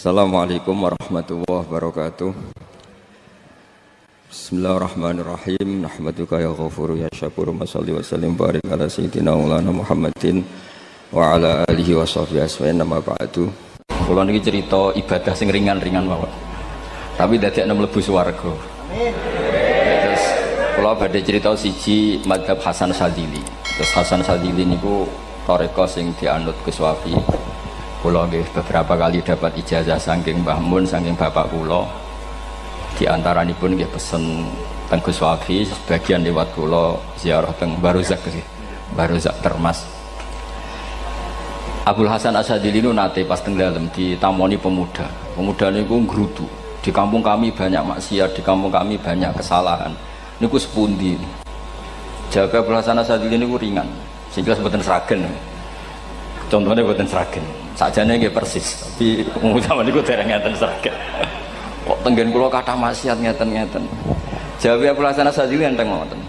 Assalamualaikum warahmatullahi wabarakatuh. Bismillahirrahmanirrahim. Nahmaduka ya ghafuru ya syakuru. Mashalli wa sallim barik ala sayyidina maulana Muhammadin wa ala alihi wa sahbihi asma'in. Nama ba'du. Kula niki cerita ibadah sing ringan-ringan mawon. Tapi dadekne mlebu swarga. Amin. Terus kula badhe cerita siji mazhab Hasan Syadzili. Terus Hasan Syadzili niku thariqah sing dianut Gus Wafi. Kula nggih beberapa kali dapat ijazah saking Mbah Mun, saking bapak kula. Di antaranipun nggih pesen teng Gus Wafi, sebagian lewat kula ziarah teng Baruzak sih. Baruzak Termas. Abdul Hasan Asyadzili niku nate pas teng dalem ditamoni pemuda. Pemuda niku ngrutu. Di kampung kami banyak maksiat, di kampung kami banyak kesalahan. Niku sepundi? Jawab Abdul Hasan Asyadzili niku ringan. Sing jelas mboten sragen. Contohnya mboten sragen. Sakjane nggih persis, tapi zaman niku dereng ngeten sragen. Kok tenggen kula kathah maksiat ngeten-ngeten. Jawab Abdul Hasan Asyadzili enteng mawon.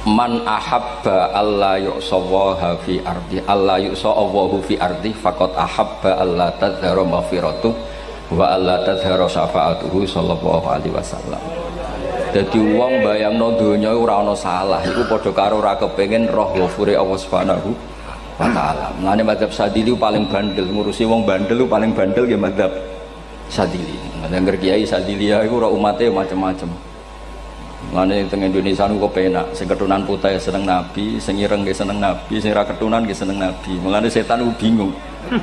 Man ahabba alla yu'sawaha fi ardi alla yu'sawahu fi ardi faqad ahabba alla tadhara maghfiratu wa alla tadhara syafaatuhu sallallahu alaihi wasallam. Dadi wong bayangno donya ora ana salah iku padha karo ora kepengin roh ghafure Allah Subhanahu wa taala. Mulane mazhab Syadzili paling bandel, ngurusi wong bandel paling bandel nggih mazhab Syadzili. Ngger kiai Syadzili iku ora umate macam-macam. Mulane teng Indonesia niku penak, sing keturunan putih seneng nabi, sing ireng nggih seneng nabi, sing ora keturunan nggih seneng nabi. Mulane setan ku bingung.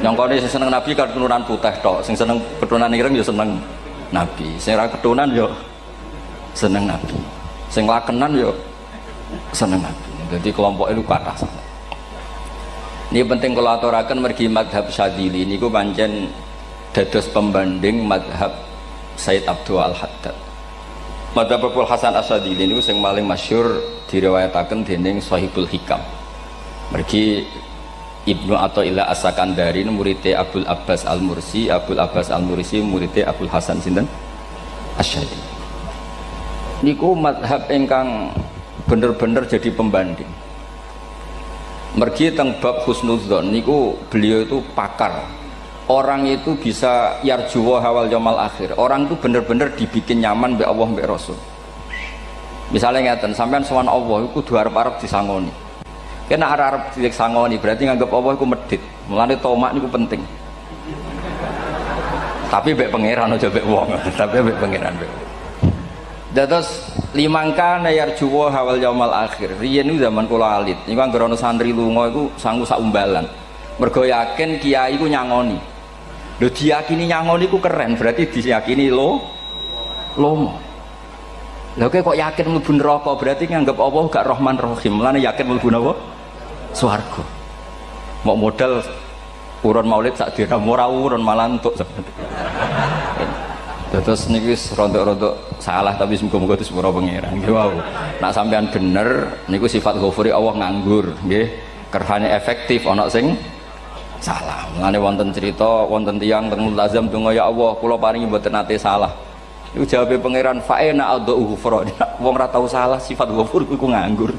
Nyongkone sing seneng nabi keturunan putih tok, sing seneng keturunan ireng ya seneng nabi, sing ora keturunan ya seneng nabi, sing lakenan ya seneng nabi. Jadi kelompok itu kathah sangat. Ini penting kalau aturaken mergi madhab Syadzili niku pancen dados pembanding madhab Sayyid Abdul Al-Haddad. Madhab Abdul Hasan Asyadzili niku sing paling masyhur diriwayataken dening Shahibul Hikam. Mergi Ibnu Athaillah As-Sakandari muridé Abdul Abbas Al-Mursi, Abdul Abbas Al-Mursi muridé Abdul Hasan sinten Asyadzili. Niku madhab ingkang bener-bener jadi pembanding. Mergi teng bab husnudzon niku beliau itu pakar. Orang itu bisa yarjuwa hawal yaumil akhir. Orang itu bener-bener dibikin nyaman mbek Allah mbek Rasul. Misalnya ngeten, sampean sowan Allah iku kudu arep-arep disangoni. Kena arep disangoni berarti nganggep Allah iku medhit. Mulane tomak niku penting. Tapi mbek pangeran aja mbek wong, tapi mbek pangeran mbek. Dados limangka yarjuwa hawal yaumil akhir. Riyen niku zaman kula alit. Niku anggere ana santri lunga iku sangu sak umbalan. Mergo yakin kiai iku nyangoni. Lho diyakini nyangoni iku keren, berarti diyakini lomo. Lha kok yakin mlebu neraka, berarti nganggep Allah gak Rahman Rahim. Mulane yakin mlebu napa? Swarga. Mok modal urun maulid sak dina ora urun malah entuk. Terus niki rontok-rontok salah tapi muga-muga itu sepura pangeran. Nggih wau. Nak sampean bener niku sifat ghafuri Allah nganggur, nggih. Kerhane efektif ana sing salah. Mulane wonten cerita wonten tiyang teng multazam donga ya Allah kula paringi mboten nate salah. Niku jawabe pangeran fa'ina adhu ghufra. Wong ora tau salah sifat ghafur iku nganggur.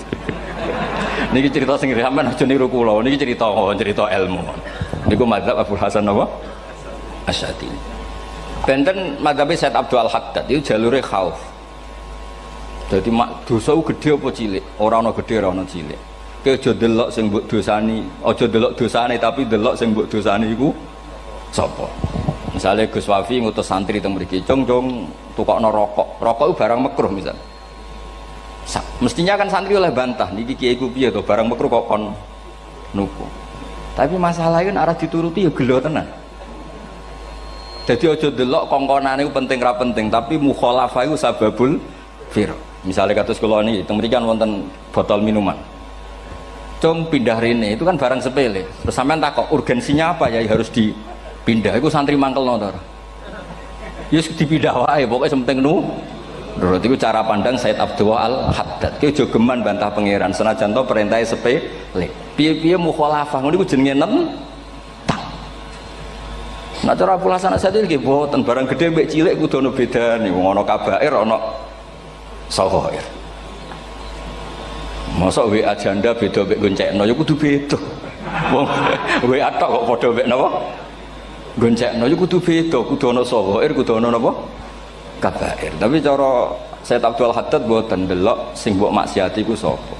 Niki cerita sing sampean aja niru kula. Niki cerita ilmu. Niku mazhab Abdul Hasan apa? Asyadzili. Benten madhab Sayyid Abdul Al-Haddad itu jalure khauf. Jadi dosa gede apa cilik? Ora ana gede ora ana cilik. Kowe aja delok sing mbok dosani, aja delok dosane tapi delok sing mbok dosani iku sapa. Misale Gus Wafi ngutus santri teng mriki, "Cung, tukokno rokok." Rokok itu barang makruh misal. Mestinya kan santri oleh bantah, niki kiai ku piye to barang makruh kok kon nuku. Tapi masalahnya arah dituruti ya gelo tenan. Jadi aja delok kongkonane iku penting ra penting, tapi mukhalafah iku sababul fir. Misalnya kados kula niki teng mriki kan wonten botol minuman. Cung pindah rene itu kan barang sepele. Terus sampean takok urgensinya apa ya harus dipindah. Iku santri mangkelno to. Ya dipindah wae pokoke penting nu. Menurut itu cara pandang Sayyid Abdul Al-Haddad. Ki aja geman bantah pangeran senajan to perintahe sepele. Piye-piye mukhalafah ngono iku jenenge Nah cara Abdul Hasan Asyadzili nggih boten barang gede mbek cilik kudu ana bedane. Wong ana kabair ana saghair. Mosok WA janda beda mbek goncekno ya kudu beda. Wong WA tok kok padha mbek napa? goncekno iku kudu beda, kudu ana sawair, kudu ana napa? Kabair. Tapi cara Sayyid Abdul Haddad mboten delok sing mbok maksiati iku sapa.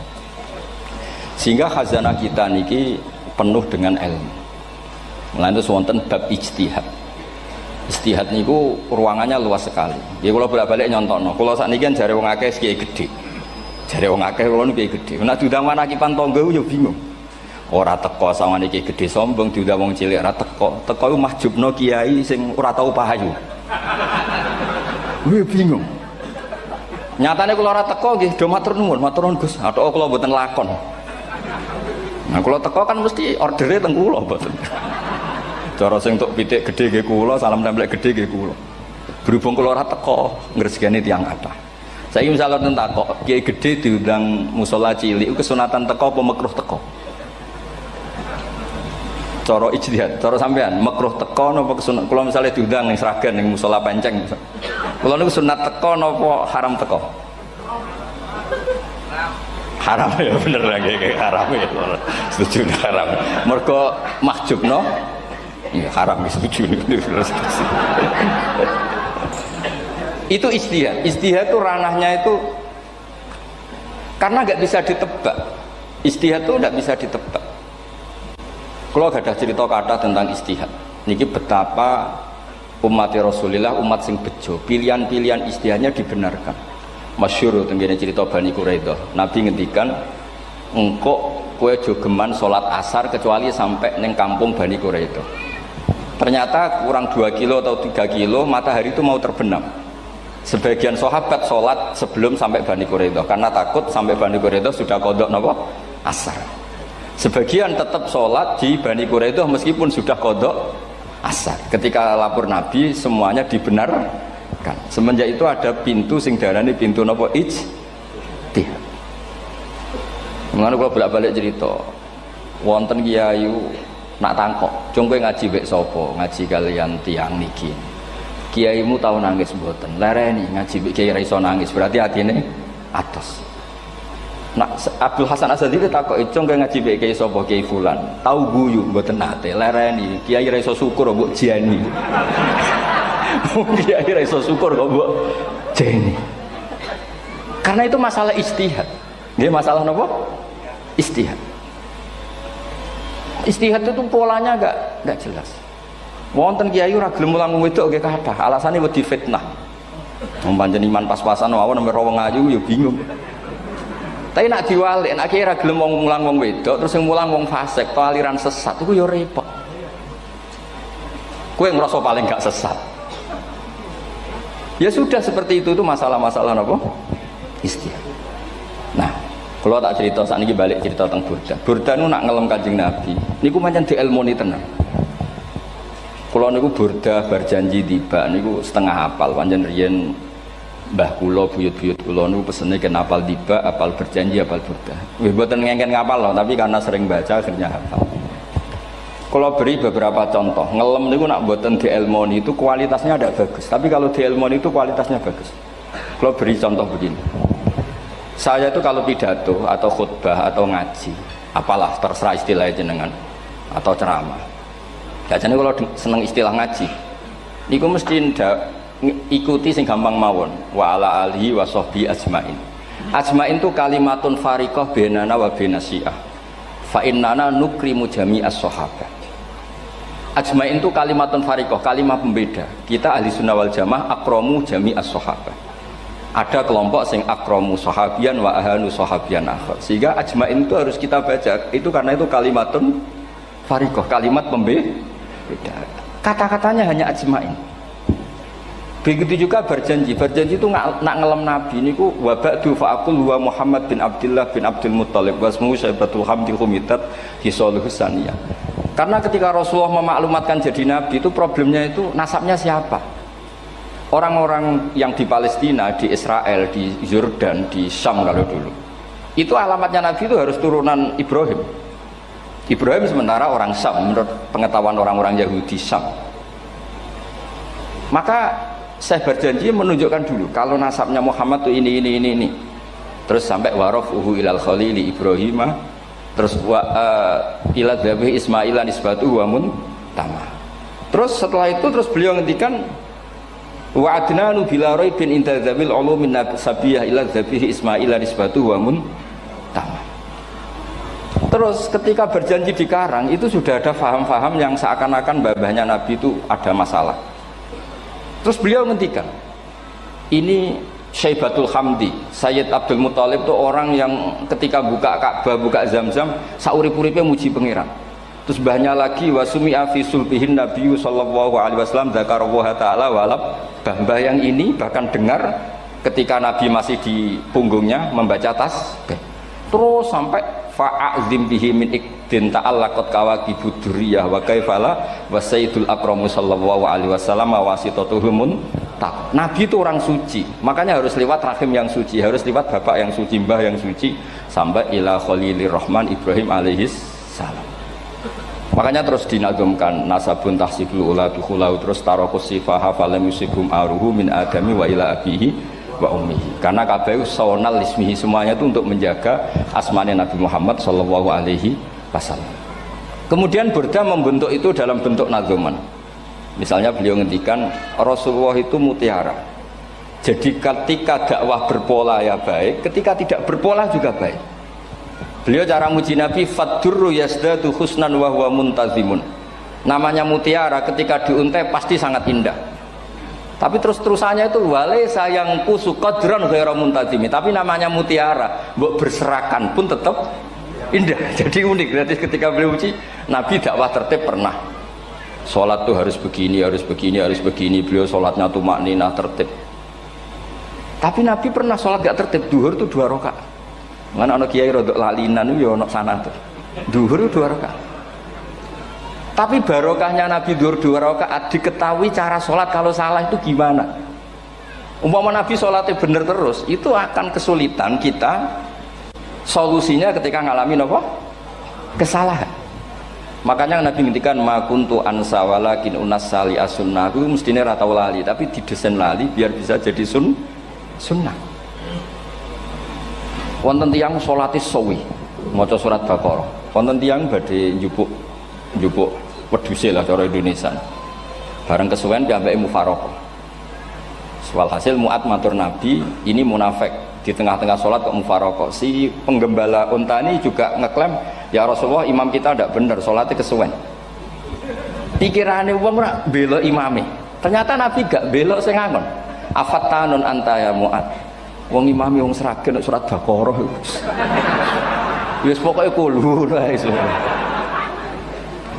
Sehingga khazanah kita niki penuh dengan ilmu. Mulane terus wonten bab ijtihad. Ijtihad niku ruangannya luas sekali. Ya kula bolak-balik nyontokno. Kula sakniki kan jare wong akeh kiai gedhe. Jare wong akeh kula niku kiai gedhe. Nek diundang manakipan tangga yo bingung. Ora teko sawane kiai gedhe sombong, diundang wong cilik ora teko. Teko iku mahjubno kiai sing ora tau pahayu. Kuwi bingung. Nyatane kula ora teko nggih do matur nuwun Gus. Athok kula mboten lakon. Nah kula teko kan mesti ordere teng kula mboten. Cara sing tok pitik gedhe nggih kula, salam templek gedhe nggih kula. Berhubung kula ora teko ngresgeni tiyang kathah. Saiki misal wonten takok, kiai gedhe diundang musala cilik kesunatan teko apa makruh teko? Cara ijtihad, cara sampean makruh teko napa kesunat? Kula misale diundang ning Sragen ning musala Penceng. Kula niku sunat teko napa haram teko? Haram ya bener lagi haram ya. Setuju haram. Mergo mahjubno ya haram setuju itu ijtihad. Ijtihad itu ranahnya itu karena nggak bisa ditebak. Ijtihad itu nggak bisa ditebak. Kalau gak ada cerita kata tentang ijtihad niki betapa umat Rasulullah umat sing bejo pilihan-pilihan ijtihadnya dibenarkan. Masyhur tentang cerita Bani Quraidah. Nabi ngendikan engkau kue jogeman sholat asar kecuali sampai neng kampung Bani Quraidah. Ternyata kurang 2 kilo atau 3 kilo matahari itu mau terbenam. Sebagian sahabat sholat sebelum sampai Bani Quraidah karena takut sampai Bani Quraidah sudah kodok napa asar. Sebagian tetap sholat di Bani Quraidah meskipun sudah kodok asar. Ketika lapor Nabi semuanya dibenarkan. Semenjak itu ada pintu sing darani pintu napa ijtihad. Mengenai kalau bolak-balik cerita, wonten kiai nak tangkok, cung kowe ngaji mek sapa? Ngaji kalian tiang niki. Kiaimu tahu nangis mboten? Lereni ngaji mek kiai ra iso nangis, berarti atine atos. Nak Abdul Hasan Asadi takok, cung kowe ngaji mek kiai sapa? Kiai fulan. Tahu guyu mboten nate, lereni kiai ra iso syukur mbok jeni. Kiai ra iso syukur kok mbok jeni. Karena itu masalah ijtihad. Nggih masalah napa? Ijtihad. Ijtihad itu polanya enggak jelas. Wonten kiai ora gelem mulang wedok nggih kathah, alasane wedi fitnah. Wong pancen iman pas-pasan mawon nek wong ayu ya bingung. Tapi nak diwalik, nak kiai ora gelem mulang wong wedok, terus sing mulang wong fasik, to aliran sesat iku ya repot. Kowe ngrasa paling gak sesat. Ya sudah seperti itu masalah-masalah apa? Ijtihad. Nah, kalau tak cerita saat ini balik cerita tentang Burda. Burda itu nak ngelem Kanjeng Nabi. Niku pancen diilmoni tenan. Kalau niku Burda berjanji tiba niku setengah hafal. Pancen riyen mbah kula buyut-buyut kula niku pesene ken hafal tiba, hafal berjanji, hafal Burda. Wis mboten ngengken ngapal loh, tapi karena sering baca akhirnya hafal. Kalau beri beberapa contoh, ngelem niku nak mboten diilmoni itu kualitasnya tidak bagus. Tapi kalau diilmoni itu kualitasnya bagus. Kalau beri contoh begini. Saya itu kalau pidato atau khutbah atau ngaji, apalah terserah istilah jenengan atau ceramah. Biasanya kalau seneng istilah ngaji, niku mesti ikuti sing gampang mawon. Wa ala alihi wa sahbi ajmain. Ajmain itu kalimatun fariqah bainana wa bainasyiah. Fa innana nukrimu jami'as sahabat. Ajmain itu kalimatun fariqah, kalimat pembeda. Kita ahli sunnah wal jamaah akramu jami'as sahabat. Ada kelompok sing akramu sahabian wa ahanu sahabian akhir. Sehingga ajmain itu harus kita baca. Itu karena itu kalimatun fariqah, kalimat pembeda. Kata-katanya hanya ajmain. Begitu juga berjanji. Berjanji itu nak ngelem Nabi niku wa ba'du fa'aqul wa Muhammad bin Abdullah bin Abdul Muttalib wasmuhu Syaibatul Hamdi Humitat Hisaluhus Saniyah. Karena ketika Rasulullah memaklumatkan jadi Nabi itu problemnya itu nasabnya siapa? Orang-orang yang di Palestina, di Israel, di Yordan, di Syam kalau dulu itu alamatnya Nabi itu harus turunan Ibrahim. Ibrahim sementara orang Syam menurut pengetahuan orang-orang Yahudi Syam. Maka saya berjanji menunjukkan dulu kalau nasabnya Muhammad itu ini. Terus sampai warafuhu ilal khalili Ibrahimah. Terus ila dzabih Ismailan isbatu wa mun tamah. Terus setelah itu terus beliau ngendikan wa adnanu bila raibin inda dzabil ulumin sabiyah ila dzabihi ismail nisbatu wa mun tamam. Terus ketika berjanji di Karang itu sudah ada faham-faham yang seakan-akan babahnya Nabi itu ada masalah. Terus beliau ngendikan ini Syaibatul Hamdi, Sayyid Abdul Muthalib itu orang yang ketika buka Ka'bah, buka Zamzam, saurip-uripe muji pangeran. Terus banyak lagi wasumi'a fi sulbihin Nabi sallallahu alaihi wasallam dzakarallaha ta'ala walab. Mbah yang ini bahkan dengar ketika Nabi masih di punggungnya membaca tasbih. Terus sampai fa'azim bihi min ikdin ta'allaqat kawakibud durriyah wa kaifala wa sayyidul akramu sallallahu alaihi wasallam wasitatuhumun. Nabi itu orang suci, makanya harus lewat rahim yang suci, harus lewat bapak yang suci, mbah yang suci, sampai ila Khalilir Rahman Ibrahim alaihis salam. Makanya terus dinagumkan nasabun tahsibul ula bikhulau, terus tarokus sifaha falam yusibhum aruhu min adami wa ila abihi wa ummihi. Karena kabeh sonal ismihi, semuanya itu untuk menjaga asmane Nabi Muhammad sallallahu alaihi wasallam. Kemudian Burda membentuk itu dalam bentuk nazuman. Misalnya beliau ngendikan Rasulullah itu mutiara. Jadi ketika dakwah berpola ya baik, ketika tidak berpola juga baik. Beliau cara muji Nabi faddurru yazdadu husnan wa huwa muntazimun. Namanya mutiara ketika diuntai pasti sangat indah. Tapi terus-terusannya itu wale sayang kusu qadran ghairu muntazimi. Tapi namanya mutiara, mbok berserakan pun tetap indah. Jadi unik. Berarti ketika beliau uji Nabi dakwah tertib pernah. Sholat tuh harus begini, harus begini, harus begini. Beliau sholatnya tuh makninah tertib. Tapi Nabi pernah sholat gak tertib. Duhur tuh 2 rakaat. Mana anak kiai rodok lalinan itu ya anak sana tuh. Duhur itu 2 rakaat. Tapi barokahnya Nabi duhur 2 rakaat diketahui cara sholat kalau salah itu gimana. Umpama Nabi sholatnya bener terus, itu akan kesulitan kita solusinya ketika ngalamin apa? Kesalahan. Makanya Nabi ngendikan ma kuntu ansa walakin unas sali as-sunnah. Itu mestine ra tau lali, tapi didesain lali biar bisa jadi sunnah. Wonten tiyang salate suwi maca surat Baqarah. Wonten tiyang badhe njupuk wedhuse lah cara Indonesia. Bareng kesuwen piambake mufaraqah. Walhasil Mu'ad matur Nabi, ini munafik di tengah-tengah sholat kok mufaraqah. Si penggembala unta ini juga ngeklaim, ya Rasulullah imam kita tidak benar, sholatnya kesuwen. Pikirannya wong ora bela imame. Ternyata Nabi gak belok sing ngangon. Afattanun anta ya Mu'ad. Wong imame wong seragen surat Baqarah. Wis pokoke kulo wae.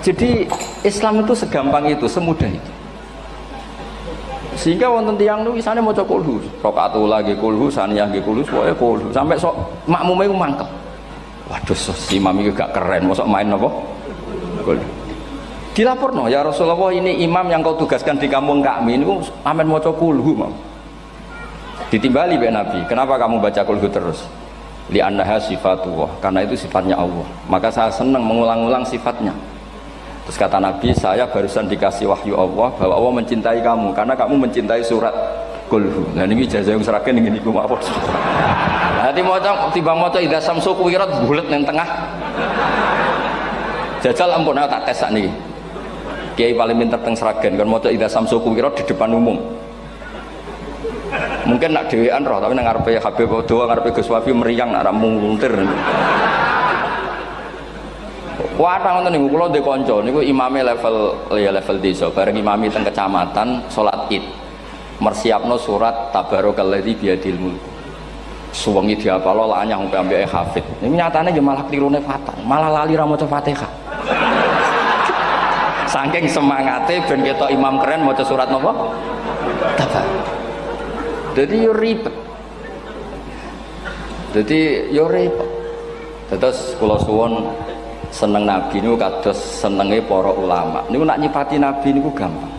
Jadi Islam itu segampang itu, semudah itu. Sehingga wonten tiyang niku isane maca kulhu, rakaat ula nggih kulhu, saniyah nggih kulhu, pokoke kulhu. Sampai sok makmume ku mangkel. Waduh, si imam iki gak keren, mosok main apa? Kulhu. Dilaporno, ya Rasulullah ini imam yang kau tugaskan di kampung kami niku amen maca kulhu, Mam. Ditimbali mbek Nabi, kenapa kamu baca kulhu terus? Li annaha sifatullah, karena itu sifatnya Allah. Maka saya senang mengulang-ulang sifatnya. Terus kata Nabi, saya barusan dikasih wahyu Allah bahwa Allah mencintai kamu karena kamu mencintai surat Qulhu. Nah ini ijazah yang seragam ini niku apa? Nanti maca timbang maca idza samsu kuwirat bulet ning tengah. Jajal ampun tak tes sakniki. Kiai paling pinter teng seragam kan maca idza samsu kuwirat di depan umum. Mungkin nak dhewean roh tapi nang ngarepe Habib Doa ngarepe Gus Wafi meriang nak muntir. Wah, ngoten niku kula ndek kanca niku imame level desa, bareng imami teng kecamatan salat Id. Mersiapno surat Tabarakalladzi biyadil mulk. Suwengi diapalo lanyah sampai ambeke hafid. Niku nyatane nggih malah klirune fatal, malah lali ra maca Fatihah. Saking semangate ben ketok imam keren maca surat napa? Tabar. Jadi yo ribet. Terus kula suwun seneng Nabi niku kados senenge para ulama. Niku nak nyipati Nabi niku gampang.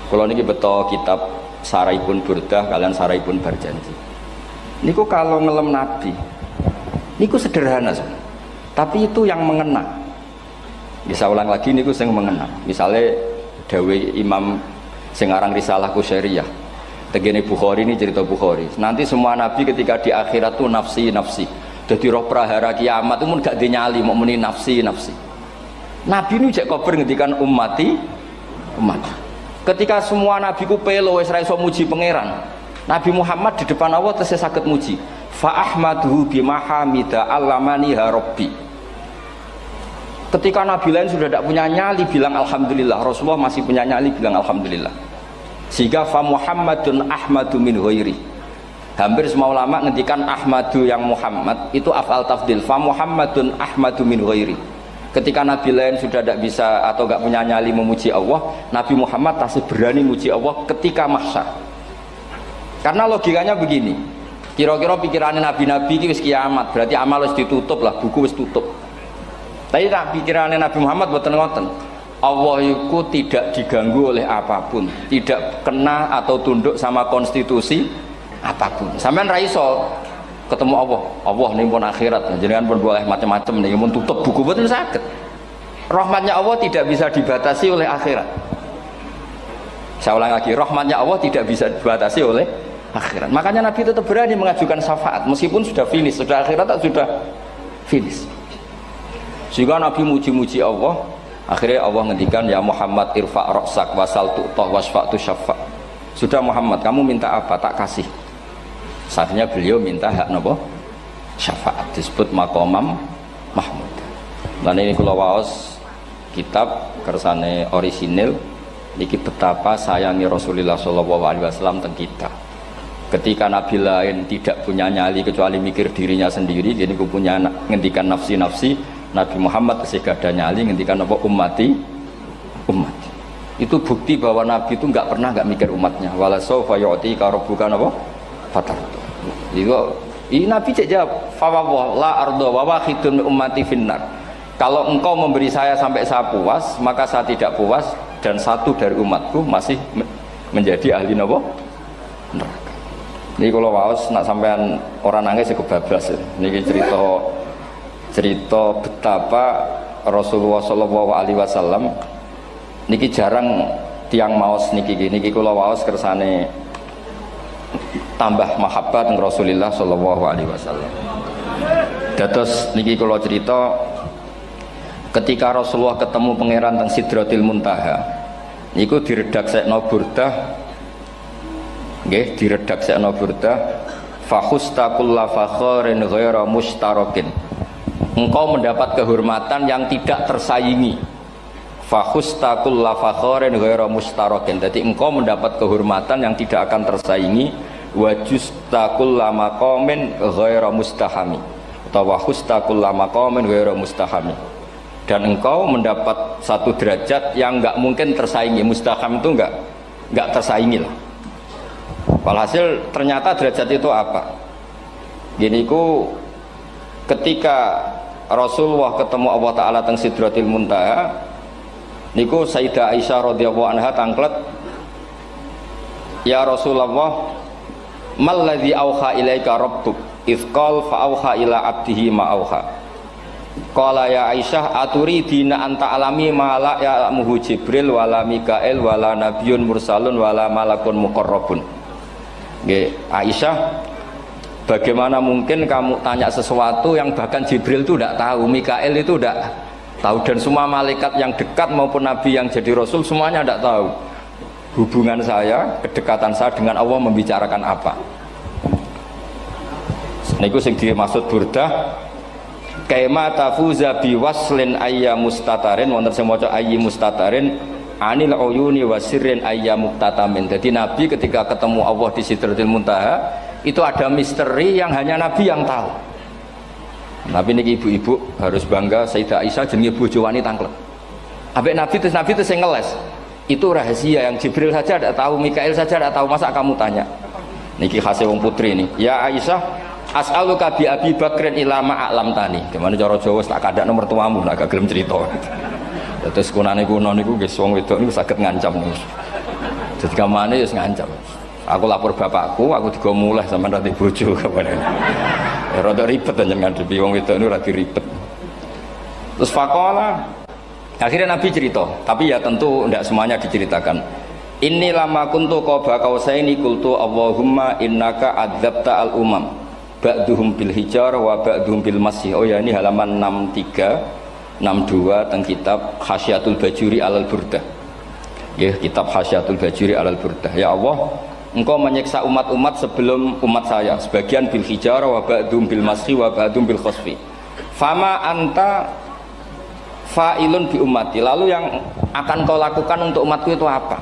Kula niki beto kitab Saraipun Burdah kalian Saraipun Barjanji. Niku kalau ngelem Nabi niku sederhana sebenarnya. Tapi itu yang mengena. Bisa ulang lagi niku sing mengena. Misalnya dawe Imam sing aran Risalah Qusyariyah. Tegene Bukhari ini cerita Bukhari. Nanti semua Nabi ketika di akhirat tuh nafsi. Jadi roh prahara kiamat itu pun gak dinyali mau muni nafsi. Nabi ini cek kober ngendikan ummati umat. Ketika semua nabi ku pelo wis ra iso muji pangeran, Nabi Muhammad di depan Allah tesih saged muji. Fa ahmaduhu bimahamida allamani ha rabbi. Ketika nabi lain sudah tidak punya nyali bilang alhamdulillah, Rasulullah masih punya nyali bilang alhamdulillah. Sehingga fa Muhammadun ahmadu min ghairi. Hampir semua ulama ngendikan ahmadu yang Muhammad itu af'al tafdil. Fa Muhammadun ahmadu min ghairi. Ketika nabi lain sudah tidak bisa atau tidak punya nyali memuji Allah, Nabi Muhammad masih berani memuji Allah ketika mahsyar. Karena logikanya begini, kira-kira pikirannya nabi-nabi ini wis kiamat, berarti amal wis ditutup lah, buku wis tutup. Tapi tak pikirannya Nabi Muhammad boten ngoten. Allah itu tidak diganggu oleh apapun, tidak kena atau tunduk sama konstitusi apapun. Sampean ra iso ketemu Allah, Allah nih pun akhirat, jenengan pun boleh macam-macam nih, pun tutup buku boten saged. Rahmatnya Allah tidak bisa dibatasi oleh akhirat. Saya ulang lagi, rahmatnya Allah tidak bisa dibatasi oleh akhirat. Makanya Nabi tetap berani mengajukan syafaat meskipun sudah finish, sudah akhirat sudah finish. Sehingga Nabi muji-muji Allah, akhirnya Allah ngendikan ya Muhammad irfa' ra'sak wasal tu'tah wasfa'tu syafa'. Sudah Muhammad, kamu minta apa tak kasih. Saatnya beliau minta hak napa? Syafaat, disebut maqamam mahmud. Dan ini kula waos kitab kersane orisinil niki betapa sayangi Rasulullah sallallahu alaihi wasallam teng kita. Ketika nabi lain tidak punya nyali kecuali mikir dirinya sendiri, jadi aku punya ngendikan nafsi-nafsi, Nabi Muhammad masih gak ada nyali ngendikan apa ummati ummati. Itu bukti bahwa nabi itu nggak pernah nggak mikir umatnya. Wala sawfa yu'tika rabbuka apa? Fatartu. Ini nabi cek jawab, fa la ardo wa wahidun ummati finnar. Kalau engkau memberi saya sampai saya puas, maka saya tidak puas dan satu dari umatku masih menjadi ahli neraka. Ini kalau waos nak sampean orang nangis kebablas. Ini cerita betapa Rasulullah Shallallahu Alaihi Wasallam. Niki jarang tiang maos niki kalau waos kersane tambah mahabbat dengan Rasulullah Shallallahu Alaihi Wasallam. Dados niki kalau cerita ketika Rasulullah ketemu pangeran teng Sidratil Muntaha, niku diredaksekno burdah, nggih diredaksekno burdah, fakhusta kulla fakharin ghaira mustarakin. Engkau mendapat kehormatan yang tidak tersaingi. Fakhusta kulla fakharin ghaira mustarakin. Jadi engkau mendapat kehormatan yang tidak akan tersaingi. Wajusta kulla maqamin ghaira mustahami. Atau wakhusta kulla maqamin ghaira mustahami. Dan engkau mendapat satu derajat yang enggak mungkin tersaingi. Mustaham itu enggak tersaingi lah. Walhasil ternyata derajat itu apa? Gini ku ketika Rasulullah ketemu Allah Ta'ala teng Sidratil Muntaha, niku Sayyidah Aisyah radhiyallahu anha tangklet, ya Rasulullah, mal ladzi auha ilaika rabbuk idz qala fa auha ila abdihi ma auha. Qala ya Aisyah aturidina anta alami ma la ya'lamuhu Jibril wala Mikail wala nabiyyun mursalun wala malakun muqarrabun. Nggih, Aisyah, bagaimana mungkin kamu tanya sesuatu yang bahkan Jibril itu tidak tahu, Mikail itu tidak tahu, dan semua malaikat yang dekat maupun nabi yang jadi rasul semuanya tidak tahu hubungan saya, kedekatan saya dengan Allah membicarakan apa. Niku sing dimaksud burdah kaima tafuza biwaslin ayya mustatarin, wonten sing maca ayyi mustatarin anil uyuni wasirrin ayya muktatamin. Jadi nabi ketika ketemu Allah di Sidratil Muntaha itu ada misteri yang hanya nabi yang tahu. Nabi niki ibu-ibu harus bangga, Sayyidah Aisyah jenenge bojo wani tanglet. Ambek nabi itu sing ngeles. Itu rahasia yang Jibril saja tidak tahu, Mikail saja tidak tahu, masa kamu tanya? Niki khase wong putri ini. Ya Aisyah, as'aluka bi Abi Bakrin ila ma'alam tani. Gimana cara Jawa tak kadakno mertuamu nak gak gelem cerita. Terus kunane kuno niku nggih wong wedok niku saged ngancam niku. Dadi kamane wis ngancam. Aku lapor bapakku, aku digo mulai sampean rati bojo kabare. Ya rada ribet jenengan ngadepi wong wedok niku rada ribet. Terus faqala, akhirnya Nabi cerita, tapi ya tentu tidak semuanya diceritakan. Inni lama kuntu qaba qausaini qultu Allahumma innaka adzabta al umam ba'duhum bil hijar wa ba'duhum bil masih. Oh ya, ini halaman 63 62 teng kitab Khasyatul Bajuri alal Burdah. Ya, kitab Hasyatul Bajuri alal Burdah. Ya Allah, Engkau menyiksa umat-umat sebelum umat saya, sebagian bil hijarah wa ba'dum bil mashi wa ba'dum bil khosfi. Fama anta fa'ilun bi ummati. Lalu yang akan kau lakukan untuk umatku itu apa?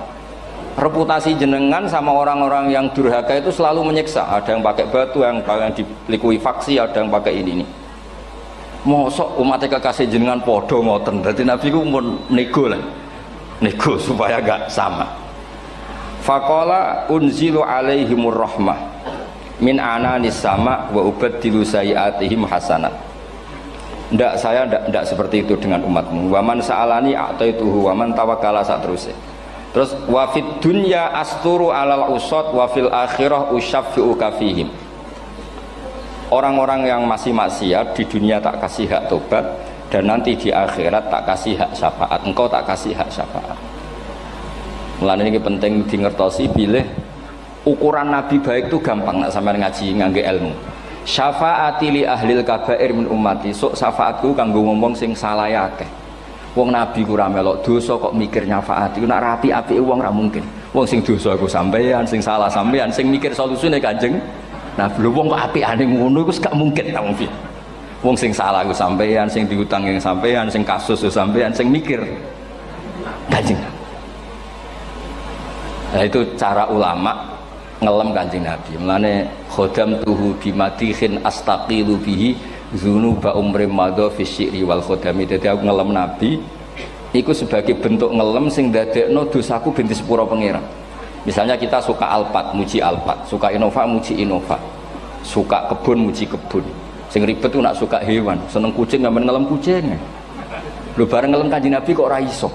Reputasi jenengan sama orang-orang yang durhaka itu selalu menyiksa. Ada yang pakai batu, yang dilikuifaksi, ada yang pakai ini. Mosok umatnya kekasih jenengan podo ngoten. Berarti Nabi ku mun nego lah. Nego supaya gak sama. Faqala unzilu alaihimur rahmah min ananis sama wa ubaddilu sayiatihim hasanat. Ndak, saya ndak seperti itu dengan umatmu. Waman sa'alani a'taituhu waman tawakkala saterusé. Terus wa fid dunya asturu alal usad wa fil akhirah usyaffi'u kafihim. Orang-orang yang masih maksiat di dunia tak kasih hak tobat, dan nanti di akhirat tak kasih hak syafaat. Engkau tak kasih hak syafaat. Mulane ini penting dingertosi bilih ukuran Nabi baik itu gampang nak sampean ngaji ngangge ilmu. Syafaati li ahlil kabair min ummati. Sok syafaatku kanggo ngomong sing salah akeh. Wong Nabi ku ora melok dosa kok mikir nyafaati. Nek rapi-apike wong ora mungkin. Wong sing dosa iku sampean, sing salah sampean, sing mikir solusine Kanjeng. Nah, lho wong kok apikane ngono iku gak mungkin ta wong. Wong sing salah iku sampean, sing diutang yang sampean, sing kasus iku sampean, sing mikir Kanjeng. Nah, itu cara ulama ngelem Kanjeng Nabi. Mulane khodam tuhu bimadihin astaqilu bihi dzunuba umrim madha fi syi'ri wal khodami. Dadi aku ngelem Nabi iku sebagai bentuk ngelem sing dadekno dosaku ben disepuro pangeran. Misalnya kita suka Alphard, muji Alphard, suka Innova, muji Innova, suka kebun, muji kebun. Sing ribet tuh nak suka hewan, seneng kucing nggak ngelem kucing. Lu bareng ngelem Kanjeng Nabi kok ora iso.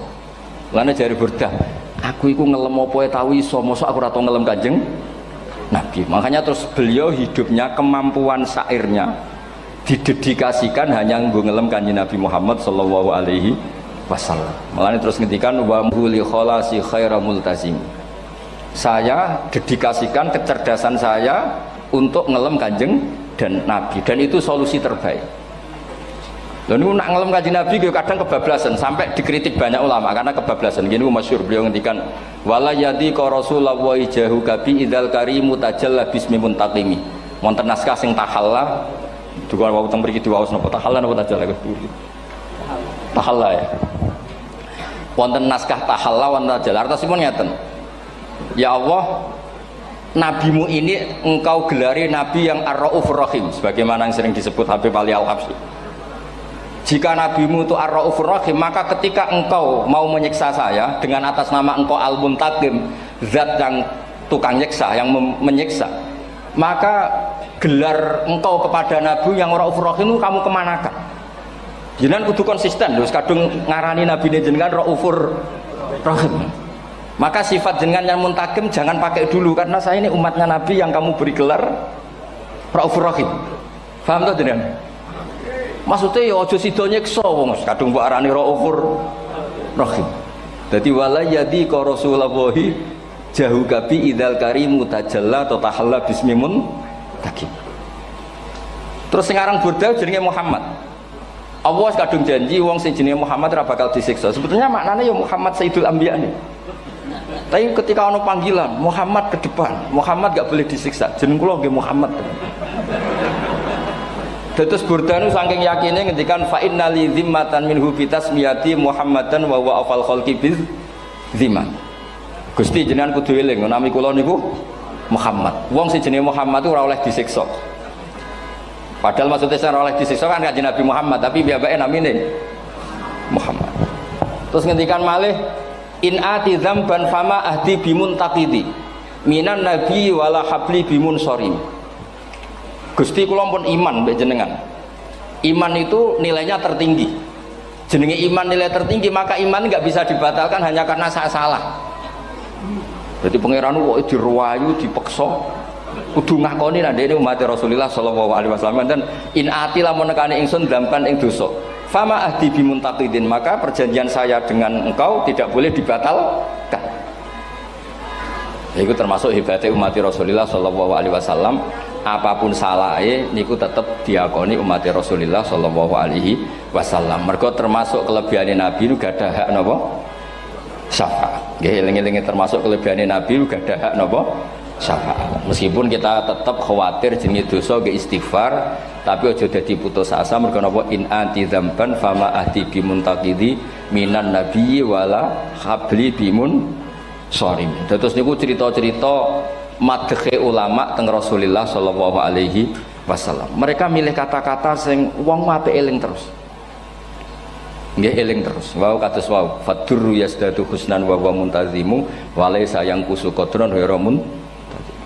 Lane jari Burdah, aku iku ngelem apa tau iso, mosok aku ora tau ngelem Kanjeng Nabi. Makanya terus beliau hidupnya, kemampuan syairnya didedikasikan hanya nggo ngelem Kanjeng Nabi Muhammad sallallahu alaihi wasallam. Makanya terus ngendikan wa muli kholasi khaira multazim. Saya dedikasikan kecerdasan saya untuk ngelem Kanjeng dan Nabi, dan itu solusi terbaik. Lalu nak ngelem Kanjeng Nabi kadang kebablasan, sampai dikritik banyak ulama karena kebablasan. Gini masyhur beliau ngendikan wala yadi ka rasulullah wa ijahu kabi idzal karimu tajalla bismi muntaqimi. Wonten naskah sing tahalla duka wau teng mriki diwaos napa tahalla napa tajalla tahalla ya. Wonten naskah tahalla wonten tajalla artosipun ngeten. Ya Allah, nabimu ini engkau gelari nabi yang ar-raufur rahim, sebagaimana yang sering disebut Habib Ali Al-Habsyi. Jika nabimu itu ar-raufur rahim, maka ketika engkau mau menyiksa saya dengan atas nama engkau al-muntaqim, zat yang tukang nyiksa, yang menyiksa, maka gelar engkau kepada nabi yang ar-raufur rahim itu kamu kemanakan? Jenengan kudu konsisten, terus kadung ngarani nabi ini jenengan raufur rahim. Maka sifat jenengan yang muntakim jangan pakai dulu, karena saya ini umatnya Nabi yang kamu beri gelar Raufur Rahim. Paham tuh jenengan? Maksudnya ya ojo sido nyiksa wong kadung mbok arani Raufur Rahim. Dadi wala yadi ka rasulullahi jahu kabi idzal karimu tajalla ta tahalla bismimun takim. Terus sing aran Burdah jenenge Muhammad. Allah kadung janji wong sing jenenge Muhammad ora bakal disiksa. Sebetulnya maknanya ya Muhammad Sayyidul Anbiya nih. Tapi ketika ono panggilan Muhammad ke depan, Muhammad gak boleh disiksa. Jeneng kula nggih Muhammad. Terus Burdah nu saking yakine ngendikan fa innali zimmatan minhu bi tasmiyati Muhammadan wa huwa afal khalqi biz zimman. Gusti jenengan kudu eling nami kula niku Muhammad. Wong sing jenenge Muhammad ora oleh disiksa. Padahal maksudnya ora oleh disiksa kan Kanjeng Nabi Muhammad, tapi biabake namine Muhammad. Terus ngendikan malih in ati dzamban fama ahdi bimun taqidi minan nabi wala habli bimun sorim. Gusti kula pun iman mbek jenengan. Iman itu nilainya tertinggi. Jenenge iman nilai tertinggi, maka iman nggak bisa dibatalkan hanya karena saya salah. Berarti pangeran kok diruwayu dipeksa kudu ngakoni nek dene umat Rasulullah sallallahu alaihi wasallam dan in ati lamun nekane ingsun dzamban ing dosa. Fama ahdi bimuntaqidin, maka perjanjian saya dengan engkau tidak boleh dibatalkan. Itu termasuk hebatnya umat Rasulullah sallallahu alaihi wasallam, apapun salahnya niku tetap diakoni umat Rasulullah sallallahu alaihi wasallam. Mergo termasuk kelebihan Nabi nu gak ada hak napa? Syafaat. Nggih eling-eling termasuk kelebihan Nabi uga ada hak napa syafaat. Meskipun kita tetap khawatir jenenge dosa nggih istighfar, tapi aja dadi putus asa mergo napa in anti dzamban fama ahdi bimuntaqidi minan nabiyyi wala habli bimun sharim. Terus niku cerita-cerita madhe ulama teng Rasulullah sallallahu alaihi wasallam. Mereka milih kata-kata sing wong apik eling terus. Nggih eling terus. Wau kados wau fadurru yasdatu husnan wa wa muntazimu walaysa yang kusu qadron hiramun.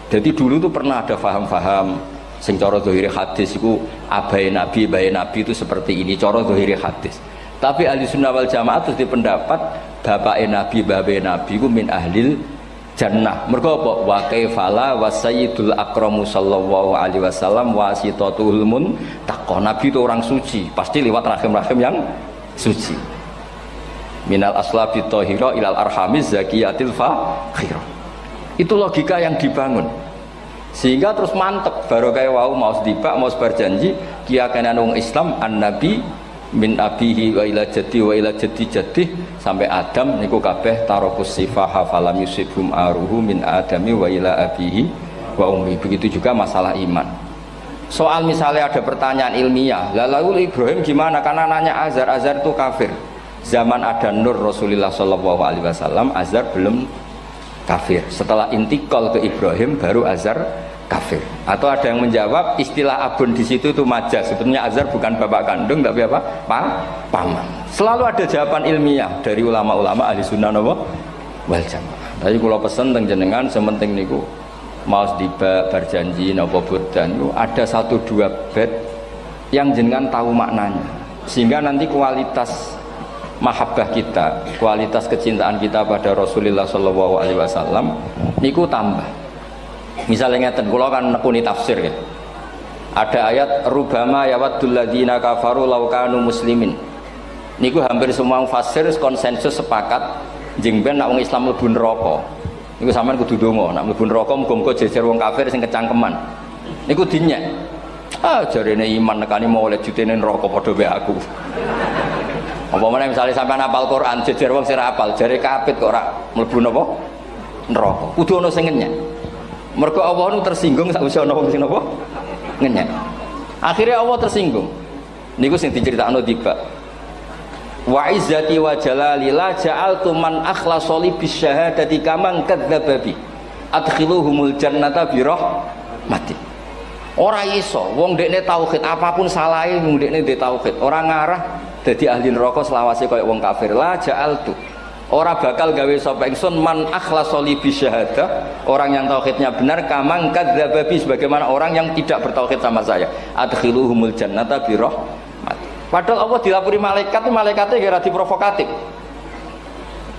Jadi dulu tuh pernah ada faham-faham sing cara zahiri hadis iku abai nabi itu seperti ini cara zahiri hadis. Tapi ahli sunnah wal jamaah terus di pendapat bapak nabi iku min ahlil jannah. Mergo apa? Wa kaifala wa sayyidul akramu sallallahu alaihi wasallam wasitatul muntaqah. Nabi itu orang suci, pasti lewat rahim-rahim yang suci. Minal aslabi thahira ilal arhamiz zakiyatil fakhira. Itu logika yang dibangun. Sehingga terus mantep baru kayak wau mau sedibak mau berjanji kiyakan wong Islam an-nabi min abihi wa ila jaddi sampai Adam niku kabeh tarokus sifaha falam yusibhum aruhu min adami wa ila abihi wa ummi. Begitu juga masalah iman. Soal misalnya ada pertanyaan ilmiah, lalu Ibrahim gimana? Karena nanya Azar itu kafir. Zaman ada Nur Rasulullah sallallahu alaihi wasallam, Azar belum kafir. Setelah intikal ke Ibrahim baru Azar kafir. Atau ada yang menjawab istilah abun di situ itu majaz. Sebetulnya Azar bukan bapak kandung tapi apa? Paman. Selalu ada jawaban ilmiah dari ulama-ulama ahli sunnah wal jamaah. Tapi kalau pesen teng jenengan sementing niku mau tiba berjanji napa burdan ada 1-2 bait yang jenengan tahu maknanya. Sehingga nanti kualitas mahabbah kita, kualitas kecintaan kita pada Rasulullah sallallahu alaihi wasallam niku tambah. Misalnya ngeten, kula kan nekuni tafsir ya. Ada ayat rubama yawaddul ladzina kafaru law kanu muslimin. Niku hampir semua mufassir konsensus sepakat jeng ben nek wong Islam mlebu neraka. Niku sampean kudu donga, nek mlebu neraka muga-muga jejer wong kafir sing kecangkeman. Niku dinyek. Jarene iman nekani mau oleh jutene neraka padha wae aku. Apa meneh misale sampean hafal Quran jejer wong sing hafal jare kapit kok ora mlebu napa neraka. Kudu ana sing ngenyek. Mergo Allah nu tersinggung sakwise ana wong sing napa ngenyek. Akhirnya Allah tersinggung. Niku sing diceritakno tiba. Wa izzati wa jalali la ja'altu man akhlasa li bisyahadati kaman kadzdzaba bi. Adkhiluhumul jannata bi rahmati. Ora iso wong dekne tauhid apapun salahe wong dekne ndek tauhid, ora ngarah dadi ahli neraka selawase kaya wong kafir. La ja'altu ora bakal gawe sapa ingsun man akhlasa li bisyahadah, orang yang tauhidnya benar kamang kadzdzaba bi, sebagaimana orang yang tidak bertauhid sama saya. Adkhiluhumul jannata bi rahmat. Padahal Allah dilapuri malaikat, malaikatnya kira diprovokatif.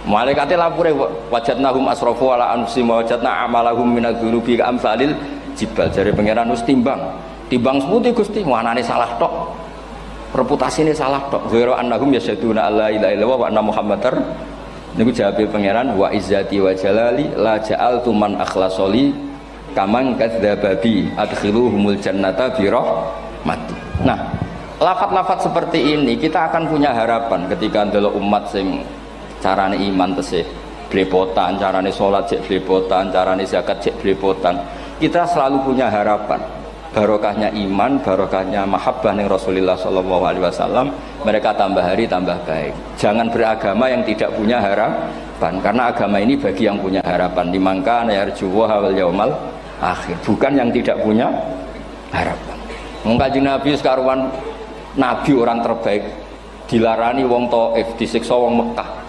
Malaikatnya lapure wajadnahum asrafu ala anfusihim wa wajadna amalahum minadz-dzunubi ka'amsalil jibal. Jare pangeran wis timbang seputi Gusti, wanane salah tok. Reputasine salah tok. Ghairu annahum yasyaduna alla ilaha illallah wa anna muhammadar. Niku jawabe pangeran wa izzati wa jalali la ja'altu man akhlasoli kaman kadzdzaba bi adkhiluhumul jannata bi rahmati. Nah, lafat-lafat seperti ini kita akan punya harapan ketika ndelok umat sing carane iman tesih blepotan, carane salat cek blepotan, carane zakat cek blepotan. Kita selalu punya harapan barokahnya iman, barokahnya mahabbah ning Rasulullah sallallahu alaihi wasallam, mereka tambah hari tambah baik. Jangan beragama yang tidak punya harapan, karena agama ini bagi yang punya harapan. Dimangka yarjuwa wal yaumal akhir, bukan yang tidak punya harapan. Kanjeng Nabi sekaruan nabi orang terbaik dilarani wong Taif, disiksa wong Mekah.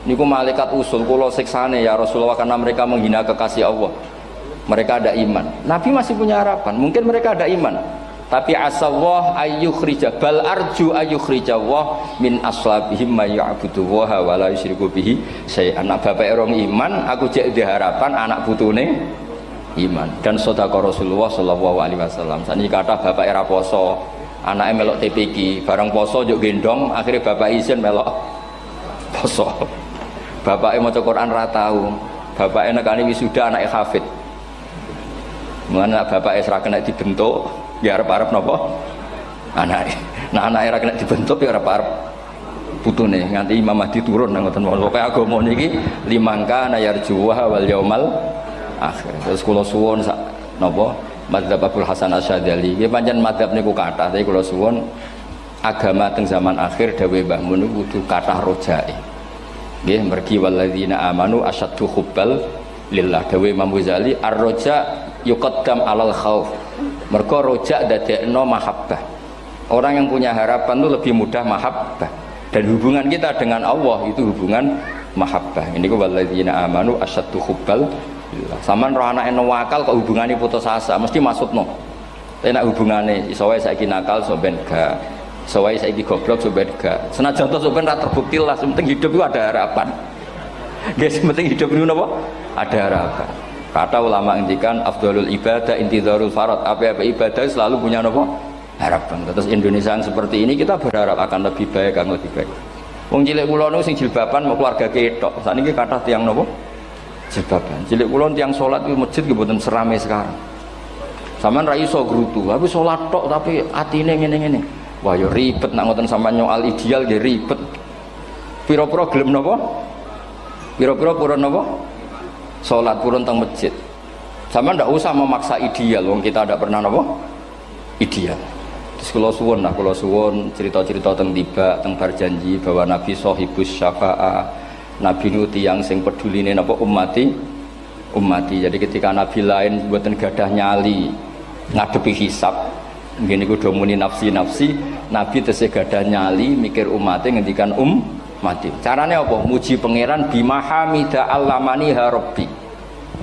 Niku malaikat usul kula siksane ya Rasulullah karena mereka menghina kekasih Allah. Mereka ada iman. Nabi masih punya harapan. Mungkin mereka ada iman. Tapi asallah ayyukhrija bal arju ayyukhrijawah min aslabihim may ya'budullaha wa la yusyriku bihi syai'an. Anak bapak orang iman, aku cek di harapan anak putune iman. Dan sedekah Rasulullah sallallahu alaihi wasallam. Sani kata bapak era poso, anaknya melok TPQ, bareng poso juk gendong, akhirnya bapak izin melok poso. Bapaknya maca Quran ra tau. Bapaknya nekani wisuda anake hafid. Mulane bapak Isra kena dibentuk, ya arep-arep napa? Anake. Nah anake ora kena dibentuk ya arep-arep putune nganti Imam Mahdi turun nang ngoten pokoke agama niki limangka nayarjuha wal yaumal akhir. Terus kula suwun sak napa madzhab Abdul Hasan Asyadzali nggih pancen madzhab niku kathah tapi kula suwun agama teng zaman akhir dawuh Mbah Mun kudu kathah rojae. Nggih mergi walladzina amanu asyaddu hubbal lillah dawuh Imam Ghazali ar-roja yuqaddam alal khauf. Mergo roja dadekno mahabbah. Orang yang punya harapan itu lebih mudah mahabbah. Dan hubungan kita dengan Allah itu hubungan mahabbah. Ini ku walladzina amanu asyaddu hubbal lillah. Saman roh anake wakal kok hubungane putus asa mesti maksudno. Tapi nek hubungane iso wae saiki nakal so ben gak. Iso wae saiki goblok so ben gak. Senajan to so ben ra terbukti lah, penting hidup itu ada harapan. Guys, penting hidup itu napa? Ada harapan. Kata ulama ngendikan afdhalul ibadah intizarul farad. Apa-apa ibadah selalu punya napa? Harapan. Terus Indonesia yang seperti ini kita berharap akan lebih baik, akan lebih baik. Wong cilik kula niku sing jilbaban mau keluarga ketok. Saniki kathah tiyang napa? Jilbaban. Cilik kula tiyang salat di masjid nggih mboten serame sekarang. Sampeyan ra iso grutu, tapi salat tok tapi atine ngene-ngene. Wah ya ribet nak ngoten sampeyan nyoal ideal nggih ribet. Pira-pira gelem napa? Pira-pira purun napa? Salat purun teng masjid. Sampeyan ndak usah memaksa ideal, wong kita ndak pernah napa? Ideal. Terus kula suwun cerita-cerita teng tiba teng berjanji bahwa Nabi sahibus syafa'ah. Nabi nu tiyang sing peduline napa ummati. Jadi ketika Nabi lain mboten gadah nyali ngadepi hisab. Ngene niku do muni nafsi, Nabi tesih gadah nyali mikir umate ngendikan mati. Carane apa? Muji pangeran bima hamida allamani ha rabbi.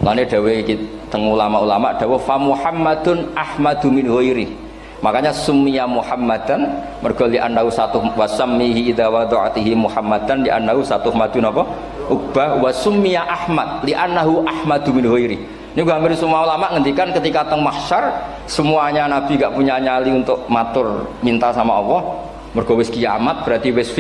Lane dawuh iki teng ulama-ulama dawuh fa Muhammadun ahmadu min ghairi. Makanya summiya Muhammadan mergo li annahu satu wasammihi idza wada'atihi Muhammadan li annahu satu madun apa? Uqbah wa summiya Ahmad li annahu ahmadu min ghairi. Ini hampir semua ulama ngendikan ketika teng mahsyar semuanya Nabi gak punya nyali untuk matur minta sama Allah. Mergo wis kiamat berarti wis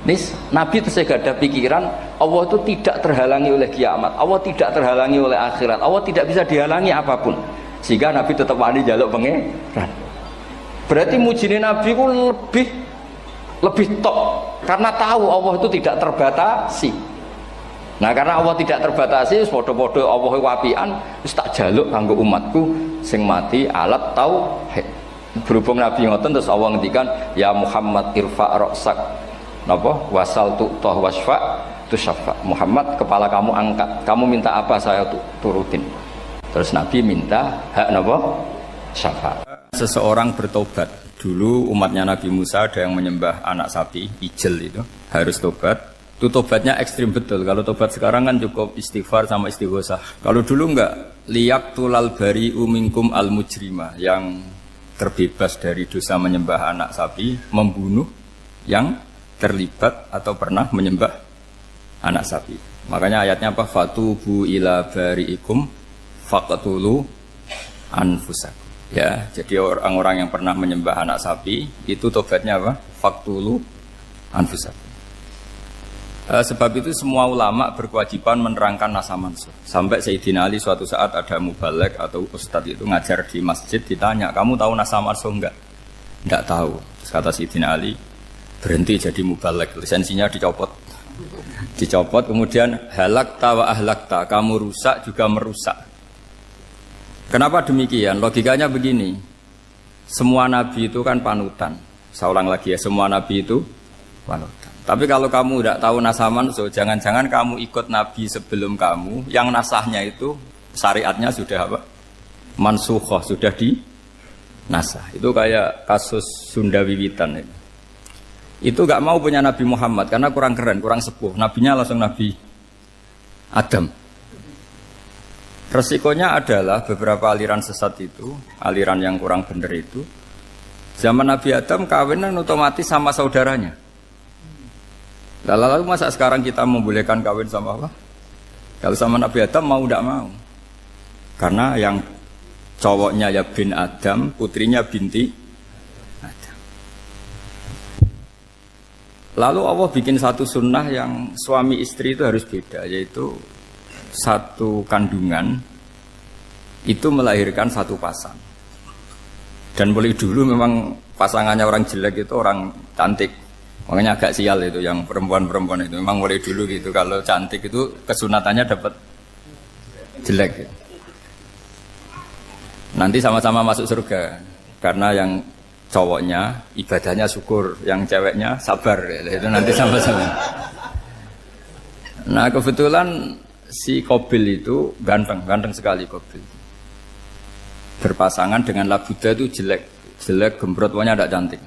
nis Nabi tesih gak ada pikiran Allah itu tidak terhalangi oleh kiamat, Allah tidak terhalangi oleh akhirat, Allah tidak bisa dihalangi apapun, sehingga Nabi tetap wani jaluk pangeran. Berarti mujine Nabi ku lebih top karena tahu Allah itu tidak terbatasi. Nah karena Allah tidak terbatasi, podo-podo Allah wapian, wis tak jaluk kanggo umatku sing mati alat tauhid. Berhubung Nabi ngoten terus Allah ngendikan ya Muhammad irfa ra'sak napa wasal tu'tah wasfa tusaffa. Muhammad kepala kamu angkat, kamu minta apa saya turutin. Terus Nabi minta hak napa syafaat. Seseorang bertobat. Dulu umatnya Nabi Musa ada yang menyembah anak sapi, ijel itu, harus tobat. Itu tobatnya ekstrim betul. Kalau tobat sekarang kan cukup istighfar sama istighosah. Kalau dulu enggak, liyak tulal bari umingkum al mujrima, yang terbebas dari dosa menyembah anak sapi, membunuh yang terlibat atau pernah menyembah anak sapi. Makanya ayatnya apa? Fatubu ila bari'ikum faqtulu anfusakum. Ya, jadi orang-orang yang pernah menyembah anak sapi itu tobatnya apa? Faqtulu anfusakum. Sebab itu semua ulama berkewajiban menerangkan nasa mansuh. Sampai Sayyidina Ali suatu saat ada mubalek atau ustadz itu ngajar di masjid, ditanya, kamu tahu nasa mansuh enggak? Enggak tahu. Terus kata Sayyidina Ali, berhenti jadi mubalek, lisensinya dicopot. Dicopot, kemudian halakta wa ahlakta, kamu rusak juga merusak. Kenapa demikian? Logikanya begini, semua nabi itu kan panutan. Saya ulang lagi ya, semua nabi itu panutan. Tapi kalau kamu tidak tahu nasaman, so jangan-jangan kamu ikut nabi sebelum kamu, yang nasahnya itu syariatnya sudah apa? Mansukhoh, sudah di nasah. Itu kayak kasus Sunda Wiwitan ini. Itu gak mau punya Nabi Muhammad karena kurang keren, kurang sepuh. Nabinya langsung Nabi Adam. Resikonya adalah beberapa aliran sesat itu, aliran yang kurang benar itu, zaman Nabi Adam kawinan otomatis sama saudaranya. Lalu masa sekarang kita membolehkan kawin sama apa? Kalau sama Nabi Adam mau tidak mau. Karena yang cowoknya ya bin Adam, putrinya binti Adam. Lalu Allah bikin satu sunnah yang suami istri itu harus beda, yaitu satu kandungan itu melahirkan satu pasang. Dan mulai dulu memang pasangannya orang jelek itu orang cantik, Makanya agak sial itu yang perempuan-perempuan itu. Memang mulai dulu gitu kalau cantik itu kesunatannya dapat jelek. Gitu. Nanti sama-sama masuk surga karena yang cowoknya ibadahnya syukur, yang ceweknya sabar. Itu nanti sama-sama. Nah kebetulan si Qabil itu ganteng sekali Qabil. Berpasangan dengan Labuda itu jelek gembrot, pokoknya tidak cantik.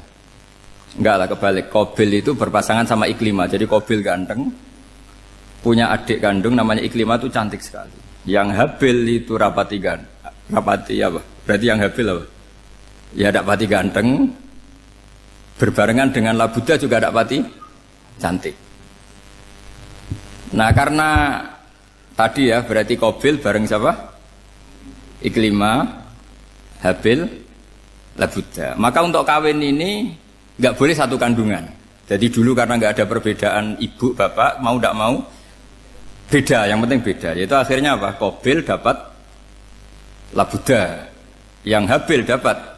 Enggak lah, kebalik. Qabil itu berpasangan sama Iklimah. Jadi Qabil ganteng, punya adik kandung namanya Iklimah itu cantik sekali. Yang Habil itu rapati apa? Berarti yang Habil apa? Ya dapati ganteng, berbarengan dengan Labuda juga dapati cantik. Nah karena tadi ya berarti Qabil bareng siapa? Iklimah, Habil, Labuda. Maka untuk kawin ini nggak boleh satu kandungan. Jadi dulu karena nggak ada perbedaan ibu bapak, mau tidak mau beda. Yang penting beda. Yaitu akhirnya apa? Qabil dapat Labuda, yang Habil dapat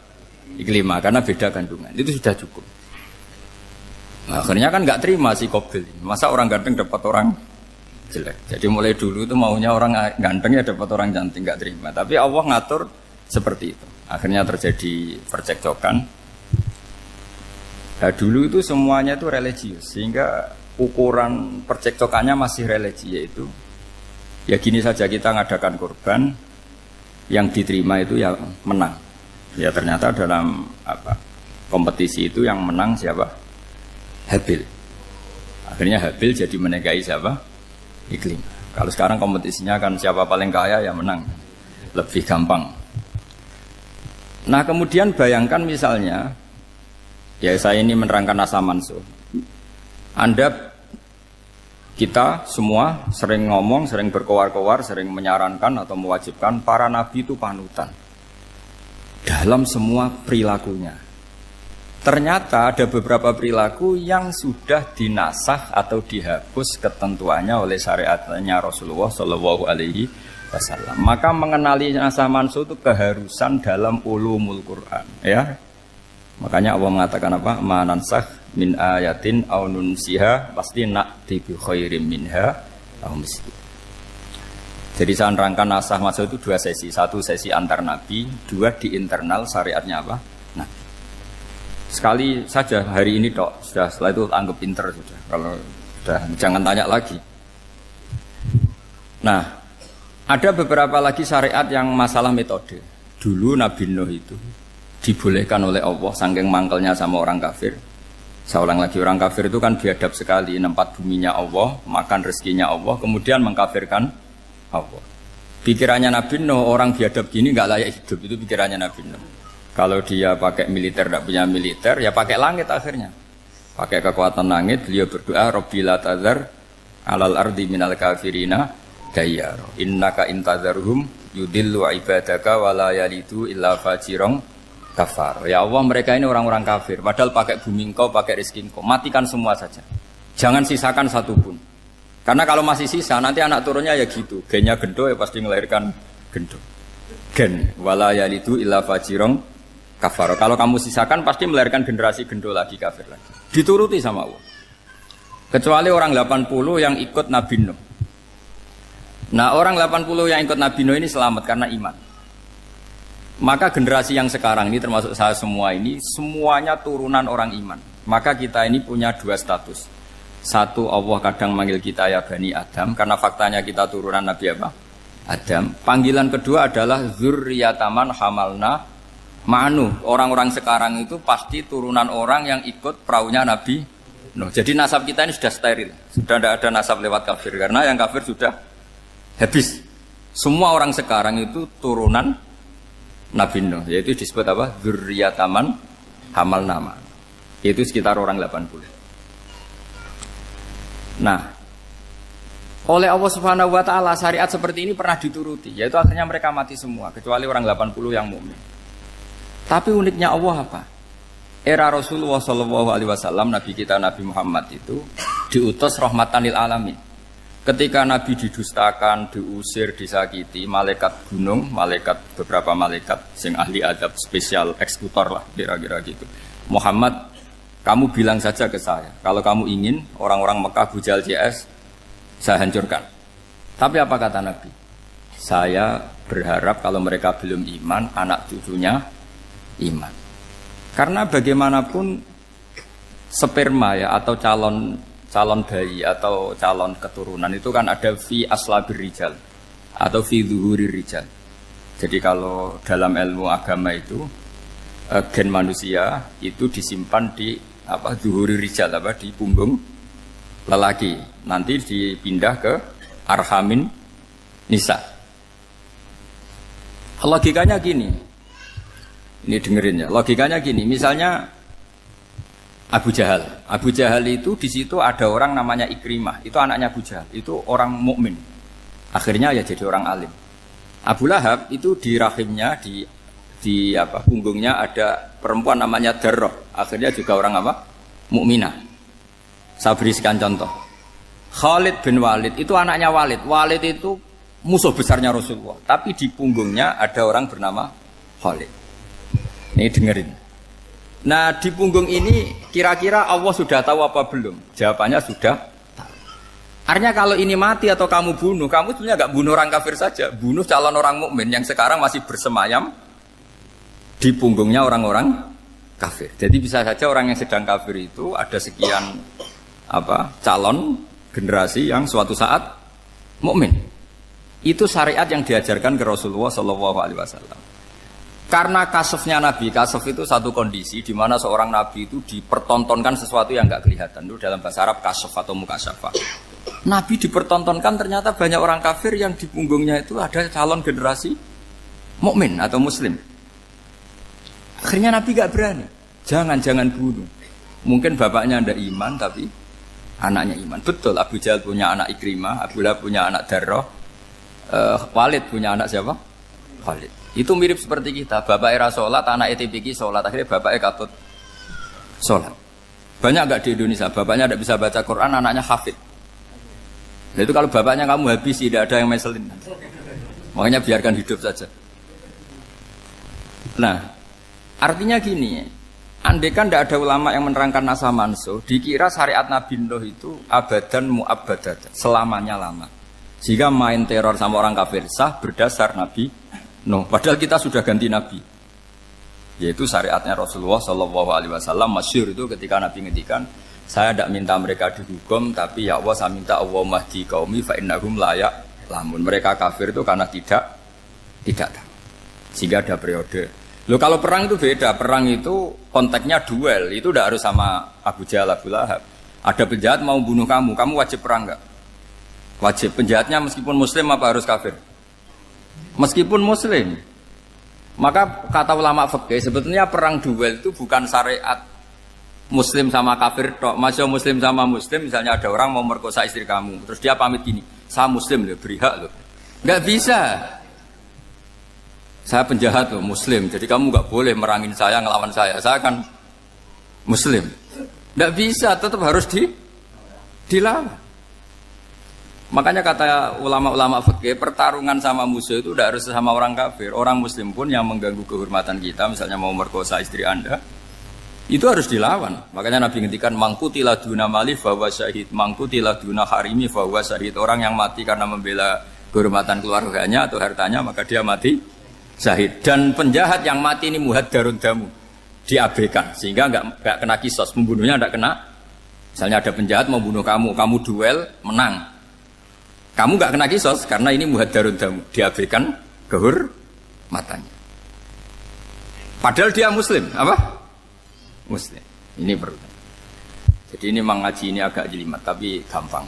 Iklimah karena beda kandungan. Itu sudah cukup. Nah, akhirnya kan nggak terima si Qabil. Masa orang ganteng dapat orang jelek. Jadi mulai dulu itu maunya orang ganteng ya dapat orang cantik, nggak terima. Tapi Allah ngatur seperti itu. Akhirnya terjadi percekcokan. Nah, dulu itu semuanya itu religius, sehingga ukuran percekcokannya masih religi, yaitu ya gini saja, kita ngadakan kurban, yang diterima itu ya menang. Ya ternyata dalam kompetisi itu yang menang siapa? Habil. Akhirnya Habil jadi menikahi siapa? Iklimah. Kalau sekarang kompetisinya kan siapa paling kaya ya menang, lebih gampang. Nah kemudian bayangkan misalnya, ya saya ini menerangkan asa mansuh. Kita semua sering ngomong, sering berkoar-koar, sering menyarankan atau mewajibkan para nabi itu panutan dalam semua perilakunya. Ternyata ada beberapa perilaku yang sudah dinasakh atau dihapus ketentuannya oleh syariatnya Rasulullah Shallallahu Alaihi Wasallam. Maka mengenali asa mansuh itu keharusan dalam ulumul Quran. Ya, makanya Allah mengatakan apa? Manansakh min ayatin aw nunsiha pasti na'ti bi khairim minha aw misli. Jadi saya nerangkan nasah masuk itu dua sesi. Satu sesi antar nabi, dua di internal syariatnya apa? Nah, sekali saja hari ini tok, sudah setelah itu anggap pinter sudah. Kalau sudah jangan tanya lagi. Nah, ada beberapa lagi syariat yang masalah metode. Dulu Nabi Nuh itu dibolehkan oleh Allah saking mangkelnya sama orang kafir. Saya ulang lagi, orang kafir itu kan biadab sekali, nempat buminya Allah, makan rezekinya Allah, kemudian mengkafirkan Allah. Pikirannya Nabi Nuh, orang biadab gini nggak layak hidup, itu pikirannya Nabi Nuh. Kalau dia pakai militer, tidak punya militer, ya pakai langit akhirnya. Pakai kekuatan langit, beliau berdoa, Rabbi la tazar alal ardi minal kafirina dayyar. Innaka intazarhum yudillu ibadaka wala yalidu illa fajirong kafar. Ya Allah, mereka ini orang-orang kafir, padahal pakai bumi engkau, pakai rezeki engkau, matikan semua saja. Jangan sisakan satupun. Karena kalau masih sisa, nanti anak turunnya ya gitu. Gennya gendo ya pasti melahirkan gendo. Gen, wala yalidu illa fajirong kafar. Kalau kamu sisakan pasti melahirkan generasi gendo lagi, kafir lagi. Dituruti sama Allah. Kecuali orang 80 yang ikut Nabi Nuh. Nah orang 80 yang ikut Nabi Nuh ini selamat karena iman. Maka generasi yang sekarang ini termasuk saya semua ini, semuanya turunan orang iman. Maka kita ini punya dua status. Satu, Allah kadang manggil kita ya Bani Adam, karena faktanya kita turunan Nabi apa? Adam. Panggilan kedua adalah Zurriyataman Hamalna Ma'nu. Orang-orang sekarang itu pasti turunan orang yang ikut perahunya Nabi Nuh. Jadi nasab kita ini sudah steril. Sudah tidak ada nasab lewat kafir, karena yang kafir sudah habis. Semua orang sekarang itu turunan Nabi Nuh, yaitu disebut apa? Zurriyataman Hamalna Ma'nu. Itu sekitar orang 80. Nah, oleh Allah Subhanahu wa taala syariat seperti ini pernah dituruti, yaitu akhirnya mereka mati semua kecuali orang 80 yang mukmin. Tapi uniknya Allah apa? Era Rasulullah Shallallahu Alaihi Wasallam, Nabi kita Nabi Muhammad itu diutus rahmatan lil alamin. Ketika Nabi didustakan, diusir, disakiti, malaikat gunung, beberapa malaikat sing ahli adab spesial eksekutor lah kira-kira gitu. Muhammad Kamu bilang saja ke saya, kalau kamu ingin orang-orang Mekah Abu Jahal CS, saya hancurkan. Tapi apa kata Nabi? Saya berharap kalau mereka belum iman, anak cucunya iman. Karena bagaimanapun sperma ya atau calon bayi atau calon keturunan itu kan ada fi aslabir rijal atau fi zuhurir rijal. Jadi kalau dalam ilmu agama itu gen manusia itu disimpan di zuhurir rijal di punggung lelaki. Nanti dipindah ke arhamin nisa. Logikanya gini. Ini dengerin ya. Logikanya gini, misalnya Abu Jahal. Abu Jahal itu di situ ada orang namanya Ikrimah. Itu anaknya Abu Jahal. Itu orang mukmin. Akhirnya ya jadi orang alim. Abu Lahab itu di rahimnya di punggungnya ada perempuan namanya Darroh. Akhirnya juga orang mukminah. Saya berikan contoh. Khalid bin Walid itu anaknya Walid. Walid itu musuh besarnya Rasulullah. Tapi di punggungnya ada orang bernama Khalid. Ini dengerin. Nah di punggung ini kira-kira Allah sudah tahu apa belum? Jawabannya sudah tahu. Artinya kalau ini mati atau kamu bunuh, kamu sebenarnya nggak bunuh orang kafir saja, bunuh calon orang mukmin yang sekarang masih bersemayam di punggungnya orang-orang kafir. Jadi bisa saja orang yang sedang kafir itu ada sekian calon generasi yang suatu saat mukmin. Itu syariat yang diajarkan ke Rasulullah SAW. Karena kasofnya Nabi, kasof itu satu kondisi di mana seorang Nabi itu dipertontonkan sesuatu yang nggak kelihatan. Itu dalam bahasa Arab kasof atau mukasyafa. Nabi dipertontonkan ternyata banyak orang kafir yang di punggungnya itu ada calon generasi mukmin atau muslim. Akhirnya Nabi nggak berani. Jangan bunuh. Mungkin bapaknya ada iman tapi anaknya iman. Betul, Abu Jahal punya anak Ikrimah, Abu Lahab punya anak Darroh, Walid punya anak siapa? Walid. Itu mirip seperti kita, bapak era sholat, anak ETPK sholat, akhirnya bapaknya katut sholat. Banyak nggak di Indonesia, bapaknya tidak bisa baca Quran, anaknya hafid. Nah, itu kalau bapaknya kamu habis, tidak ada yang meselin. Makanya biarkan hidup saja. Nah, artinya gini, andaikan tidak ada ulama yang menerangkan nasa mansuh, dikira syariat Nabi Nuh itu abadan mu'abbadat, selamanya lama. Jika main teror sama orang kafir sah berdasar Nabi Nuh, padahal kita sudah ganti Nabi. Yaitu syariatnya Rasulullah SAW masyhur itu ketika Nabi ngendikan, saya tidak minta mereka dihukum, tapi ya Allah saya minta Allah mahdi qaumi fa innahum la ya'lamun. Mereka kafir itu karena tidak tahu. Sehingga ada periode. Loh kalau perang itu beda, perang itu konteksnya duel, itu tidak harus sama Abu Jahal, Abu Lahab. Ada penjahat mau bunuh kamu wajib perang enggak? Wajib. Penjahatnya meskipun muslim apa harus kafir? Meskipun muslim. Maka kata ulama fikih sebetulnya perang duel itu bukan syariat muslim sama kafir tok. Masih muslim sama muslim, misalnya ada orang mau merkosa istri kamu, terus dia pamit gini, saya muslim loh, beri hak loh. Enggak bisa. Saya penjahat loh, muslim, jadi kamu enggak boleh merangin saya, ngelawan saya kan muslim. Enggak bisa, tetap harus dilawan. Makanya kata ulama-ulama fikih, pertarungan sama musuh itu tidak harus sama orang kafir. Orang muslim pun yang mengganggu kehormatan kita, misalnya mau merkosa istri Anda, itu harus dilawan. Makanya Nabi ngendikan mangkutilah duna mali fahuwa syahid, mangkutilah duna harimi fahuwa syahid. Orang yang mati karena membela kehormatan keluarganya atau hartanya, maka dia mati syahid. Dan penjahat yang mati ini muhaddarun damu, diabaikan sehingga enggak kena kisos, pembunuhnya enggak kena. Misalnya ada penjahat mau bunuh kamu duel, menang. Kamu enggak kena kisos karena ini muhaddarun damu, diabaikan kehormatannya. Padahal dia muslim, apa? Muslim. Ini perlu. Jadi ini mengaji ini agak jelimet tapi gampang.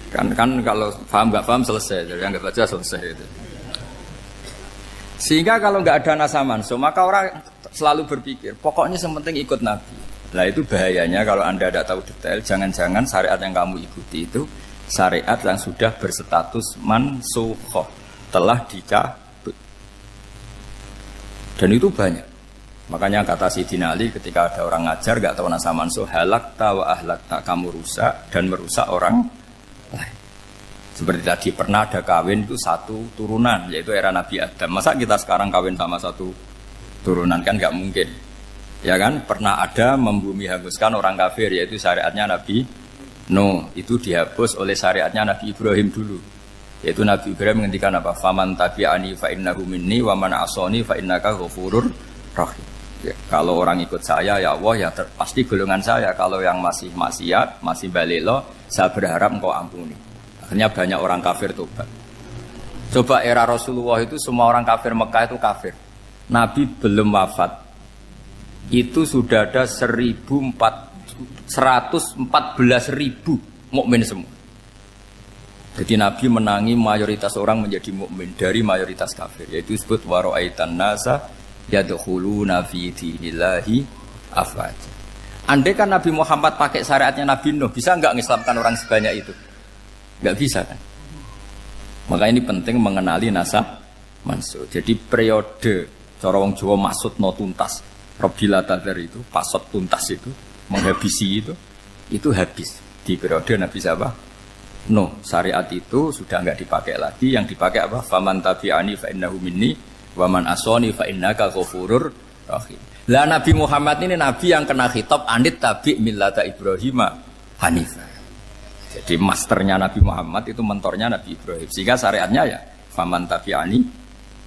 Kan kalau paham enggak paham selesai, jadi enggak baca selesai itu. Sehingga kalau enggak ada nasa mansuh, maka orang selalu berpikir, pokoknya yang penting ikut Nabi. Nah itu bahayanya kalau Anda tidak tahu detail, jangan-jangan syariat yang kamu ikuti itu syariat yang sudah berstatus mansukhoh, telah dicabut. Dan itu banyak. Makanya kata Sayyidina Ali ketika ada orang ngajar gak tahu nasa mansuh, halakta wa ahlakta, kamu rusak dan merusak orang lain. Seperti tadi pernah ada kawin itu satu turunan, yaitu era Nabi Adam. Masa kita sekarang kawin sama satu turunan, kan gak mungkin. Ya kan, pernah ada membumi hanguskan orang kafir, yaitu syariatnya Nabi Nuh. Itu dihapus oleh syariatnya Nabi Ibrahim dulu. Yaitu Nabi Ibrahim menghentikan apa? Faman tabi'ani fa innahu minni wa man asani fa innaka ghafurur rahim. Ya, kalau orang ikut saya ya Allah ya pasti golongan saya. Kalau yang masih maksiat, masih balelo, saya berharap engkau ampuni. Akhirnya banyak orang kafir tobat. Coba era Rasulullah itu semua orang kafir Mekah itu kafir. Nabi belum wafat. Itu sudah ada 114.000 mukmin semua. Jadi Nabi menangi mayoritas orang menjadi mukmin dari mayoritas kafir. Yaitu disebut wara'aitan nasa yadkhuluna fi dinillahi afwaja. Andai kan Nabi Muhammad pakai syariatnya Nabi Nuh, bisa enggak mengislamkan orang sebanyak itu? Enggak bisa kan? Maka ini penting mengenali nasab mansur. Jadi periode cara wong Jawa maksud no tuntas. Robila tadar itu, pasot tuntas itu, menghabisi itu habis di periode Nabi siapa? Nuh. Syariat itu sudah enggak dipakai lagi, yang dipakai apa? Faman tabi'ani fa innahu minni wa man asani fa innaka ghafurur rahim. Lah Nabi Muhammad ini nabi yang kena khitab anit tabi' millata Ibrahim hanifah. Jadi masternya Nabi Muhammad itu mentornya Nabi Ibrahim. Sehingga syariatnya ya faman tabi'ani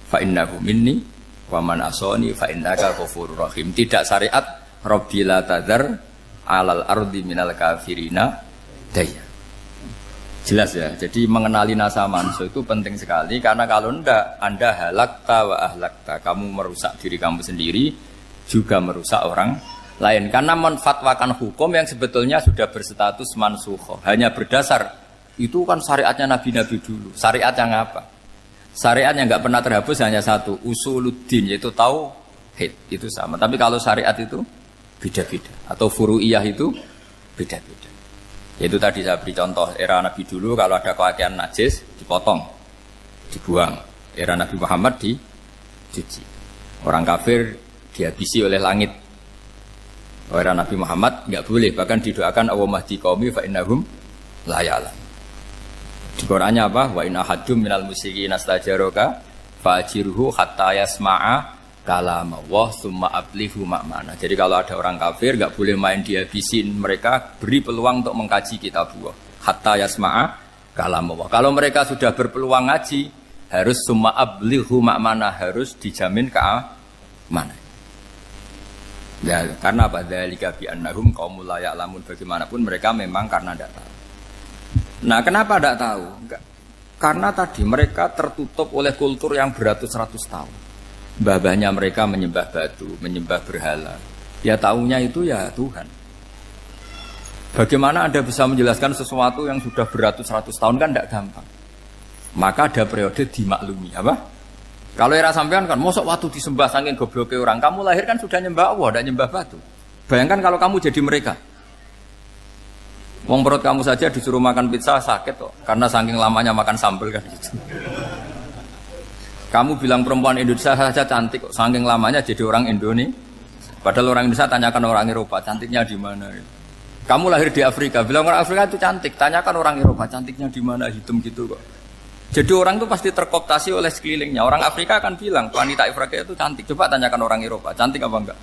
fa innahu minni wa man asani fa innaka ghafurur rahim. Tidak syariat rabbila tadzar alal ardi minal kafirina daya. Jelas ya, jadi mengenali nasa manso itu penting sekali. Karena kalau tidak, Anda halakta wa ahlakta, kamu merusak diri kamu sendiri, juga merusak orang lain. Karena menfatwakan hukum yang sebetulnya sudah berstatus mansukh, hanya berdasar, itu kan syariatnya Nabi-Nabi dulu. Syariat yang apa? Syariat yang nggak pernah terhapus hanya satu, usuluddin, yaitu tauhid, itu sama. Tapi kalau syariat itu beda-beda, atau furu'iyah itu beda-beda. Itu tadi saya beri contoh, era Nabi dulu kalau ada pakaian najis dipotong, dibuang. Era Nabi Muhammad dicuci. Orang kafir dihabisi oleh langit. Era Nabi Muhammad enggak boleh, bahkan didoakan Allahumma hdi qaumi fa innahum la ya'lam. Di Qur'annya apa? Wa in ahadum minal musyrikin astajaraka fa'jirhu hatta yasma'a kalamullah summa ablihu ma'mana. Jadi kalau ada orang kafir enggak boleh main dihabisin mereka, beri peluang untuk mengkaji kitabullah hatta yasma'a kalamullah. Kalau mereka sudah berpeluang ngaji, harus summa ablihu ma'mana, harus dijamin keamanan. Ya, karena apa? Dzalika bi annahum qaumul la ya'lamun. Bagaimanapun mereka memang karena tidak tahu. Nah, kenapa tidak tahu? Enggak. Karena tadi mereka tertutup oleh kultur yang beratus-ratus tahun. Mbah-mbahnya mereka menyembah batu, menyembah berhala. Ya tahunya itu ya Tuhan. Bagaimana Anda bisa menjelaskan sesuatu yang sudah beratus-ratus tahun kan tidak gampang. Maka ada periode dimaklumi, apa? Kalau era sampean kan mosok waktu disembah saking gobloke orang, kamu lahir kan sudah nyembah Allah, tidak nyembah batu. Bayangkan kalau kamu jadi mereka. Wong perut kamu saja disuruh makan pizza sakit kok, karena saking lamanya makan sambal kan gitu. Kamu bilang perempuan Indonesia saja cantik kok, saking lamanya jadi orang Indonesia. Padahal orang Indonesia tanyakan orang Eropa, cantiknya di mana? Kamu lahir di Afrika, bilang orang Afrika itu cantik, tanyakan orang Eropa, cantiknya di mana? Hitam gitu kok. Jadi orang itu pasti terkooptasi oleh sekelilingnya. Orang Afrika akan bilang wanita Afrika itu cantik. Coba tanyakan orang Eropa, cantik apa enggak?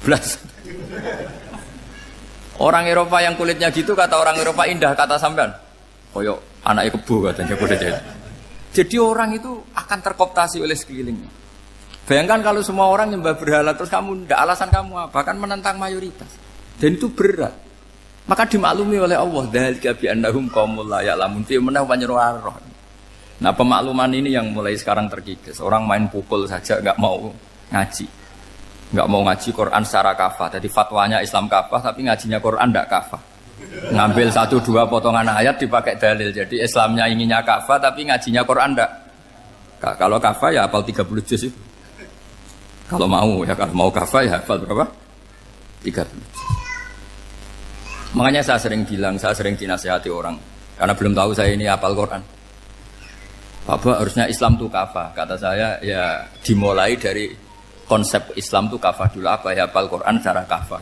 Belas. Orang Eropa yang kulitnya gitu kata orang Eropa indah, kata sampean. Koyok anaknya kebo katanya kuda jadi. Jadi orang itu akan terkooptasi oleh sekelilingnya. Bayangkan kalau semua orang nyembah berhala terus kamu ndak, alasan kamu apa? Kan menentang mayoritas. Dan itu berat. Maka dimaklumi oleh Allah, dzalika bi annahum qaumul la ya'lamun fi manah panyeruarah. Nah, pemakluman ini yang mulai sekarang terkikis. Orang main pukul saja enggak mau ngaji. Enggak mau ngaji Quran secara kafah. Jadi fatwanya Islam kafah tapi ngajinya Quran enggak kafah. Ngambil 1-2 potongan ayat dipakai dalil. Jadi Islamnya inginnya kafah tapi ngajinya Quran enggak. Kalau kafah ya hafal 30 juz itu. Kalau mau ya, kalau mau kafah ya hafal berapa? 30 juz. Makanya saya sering bilang, saya sering dinasihati orang karena belum tahu saya ini hafal Quran. Bapak harusnya Islam itu kafah. Kata saya ya dimulai dari konsep Islam itu kafah dulu. Apa ya hafal Quran secara kafah.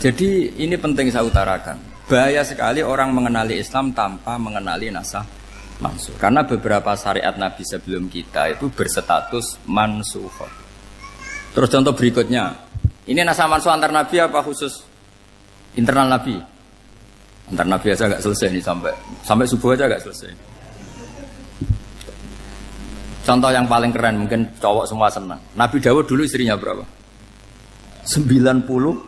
Jadi ini penting saya utarakan. Bahaya sekali orang mengenali Islam tanpa mengenali nasah mansukh. Karena beberapa syariat Nabi sebelum kita itu berstatus mansukh. Terus contoh berikutnya, ini naskah mansukh antar Nabi apa khusus internal Nabi? Antar Nabi aja nggak selesai nih sampai subuh aja nggak selesai. Contoh yang paling keren mungkin cowok semua senang. Nabi Dawud dulu istrinya berapa? 99.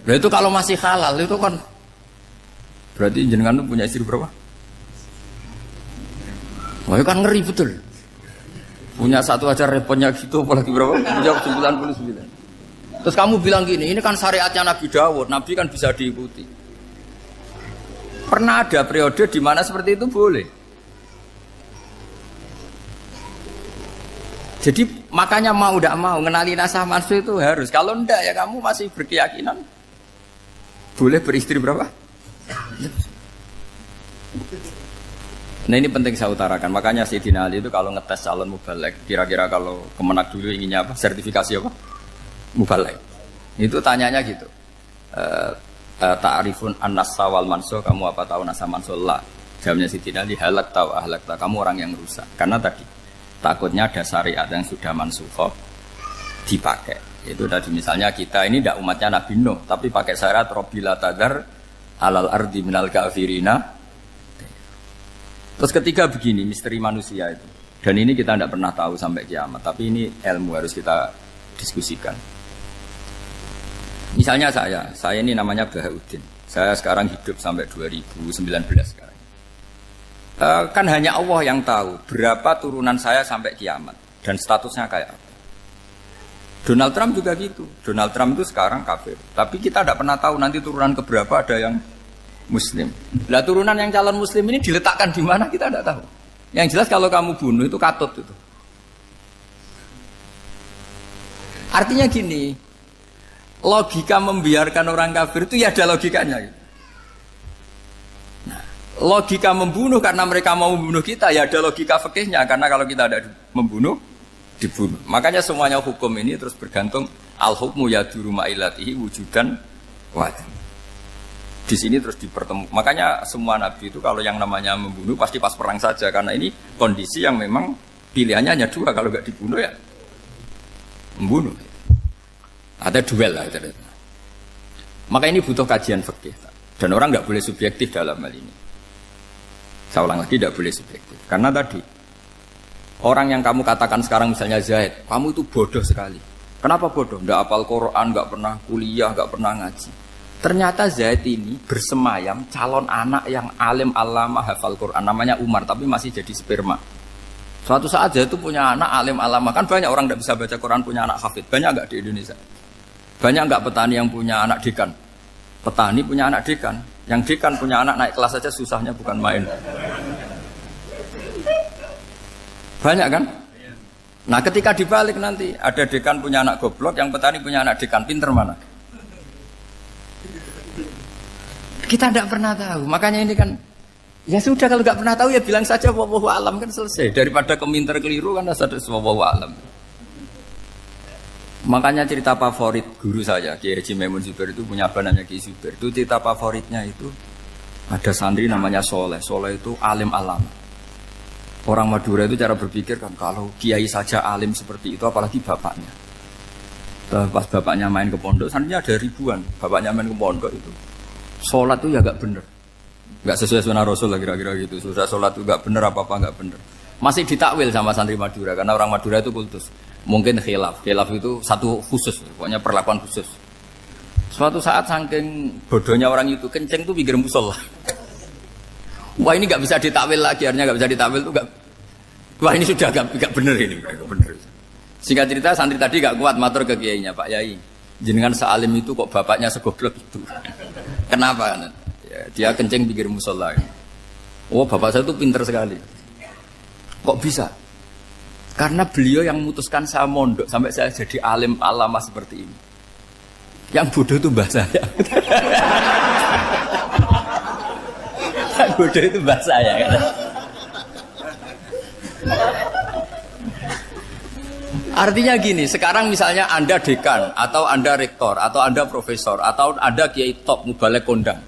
Nah itu kalau masih halal itu kan berarti jenengan tuh punya istri berapa? Wah itu kan ngeri betul. Punya satu aja repotnya gitu apalagi berapa? Punya 99. Terus kamu bilang gini, ini kan syariatnya Nabi Dawud, Nabi kan bisa diikuti. Pernah ada periode di mana seperti itu boleh. Jadi makanya mau tidak mau ngenali naskah mansukh itu harus. Kalau enggak ya kamu masih berkeyakinan boleh beristri berapa? Nah ini penting saya utarakan. Makanya Sayyidina Ali itu kalau ngetes calon mubaligh, kira-kira kalau Kemenak dulu inginnya apa? Sertifikasi apa? Mubaligh. Itu tanyanya gitu. Ta'rifun an-nassa wal mansukh, kamu apa tahu naskah mansukh? La. Jawabnya Sayyidina Ali, halak tahu ahlak tahu. Kamu orang yang rusak. Karena tadi takutnya ada syariat yang sudah mansukh dipakai. Itu tadi misalnya kita ini tidak umatnya Nabi Nuh, tapi pakai syariat Robbila tadar alal ardi minal kafirina. Terus ketiga begini, misteri manusia itu. Dan ini kita tidak pernah tahu sampai kiamat, tapi ini ilmu harus kita diskusikan. Misalnya saya ini namanya Bahauddin. Saya sekarang hidup sampai 2019 sekarang. Kan hanya Allah yang tahu berapa turunan saya sampai kiamat dan statusnya kayak apa. Donald Trump juga gitu. Donald Trump itu sekarang kafir, tapi kita tidak pernah tahu nanti turunan keberapa ada yang Muslim. Lah turunan yang calon Muslim ini diletakkan di mana kita tidak tahu. Yang jelas kalau kamu bunuh itu katut itu. Artinya gini, logika membiarkan orang kafir itu ya ada logikanya. Gitu. Logika membunuh karena mereka mau membunuh kita ya ada logika fikihnya, karena kalau kita ada membunuh dibunuh. Makanya semuanya hukum ini terus bergantung al-hukmu yaduru ma'ilatihi wujudan wajib. Di sini terus dipertemukan. Makanya semua nabi itu kalau yang namanya membunuh pasti pas perang saja, karena ini kondisi yang memang pilihannya hanya dua, kalau nggak dibunuh ya membunuh. Ada duel lah. Maka ini butuh kajian fikih dan orang nggak boleh subjektif dalam hal ini. Saya ulang lagi, tidak boleh subjektif. Karena tadi, orang yang kamu katakan sekarang misalnya Zaid, kamu itu bodoh sekali. Kenapa bodoh? Tidak hafal Quran, nggak pernah kuliah, nggak pernah ngaji. Ternyata Zaid ini bersemayam calon anak yang alim alama hafal Quran. Namanya Umar, tapi masih jadi sperma. Suatu saat Zaid itu punya anak alim alama. Kan banyak orang tidak bisa baca Quran punya anak hafid. Banyak nggak di Indonesia? Banyak nggak petani yang punya anak dekan? Petani punya anak dekan. Yang dekan punya anak naik kelas saja susahnya bukan main. Banyak kan? Nah ketika dibalik nanti ada dekan punya anak goblok, yang petani punya anak dekan, pinter mana? Kita tidak pernah tahu. Makanya ini kan ya sudah, kalau nggak pernah tahu ya bilang saja wallahu alam, kan selesai. Daripada keminter keliru kan ada wallahu alam. Makanya cerita favorit guru saya, Kiai Haji Maimun Zubair itu punya apa namanya Kiai Zubair. Itu cerita favoritnya itu ada santri namanya Soleh. Soleh itu alim alama. Orang Madura itu cara berpikir kan kalau kiai saja alim seperti itu, apalagi bapaknya. Pas bapaknya main ke pondok, santrinya ada ribuan. Bapaknya main ke pondok itu, sholat itu ya gak bener, gak sesuai sunnah Rasul lah kira-kira gitu. Sudah sholat itu gak bener, apa-apa gak bener. Masih ditakwil sama santri Madura, karena orang Madura itu kultus. Mungkin khilaf itu satu khusus, pokoknya perlakuan khusus. Suatu saat saking bodohnya orang itu, kenceng tuh pinggir musola. Wah ini nggak bisa ditakwil lagi, akhirnya nggak bisa ditakwil tuh nggak. Wah ini sudah nggak bener ini, nggak bener. Singkat cerita santri tadi nggak kuat matur ke kiainya, Pak Yai, jenengan sealim itu kok bapaknya segoblok itu. Kenapa? Ya, dia kenceng pinggir musola. Oh bapak saya itu pinter sekali. Kok bisa? Karena beliau yang memutuskan saya mondok sampai saya jadi alim alama seperti ini. Yang bodoh itu mbah saya. Yang bodoh itu mbah saya. Artinya gini, sekarang misalnya Anda dekan, atau Anda rektor, atau Anda profesor, atau Anda kiai top mubalek kondang.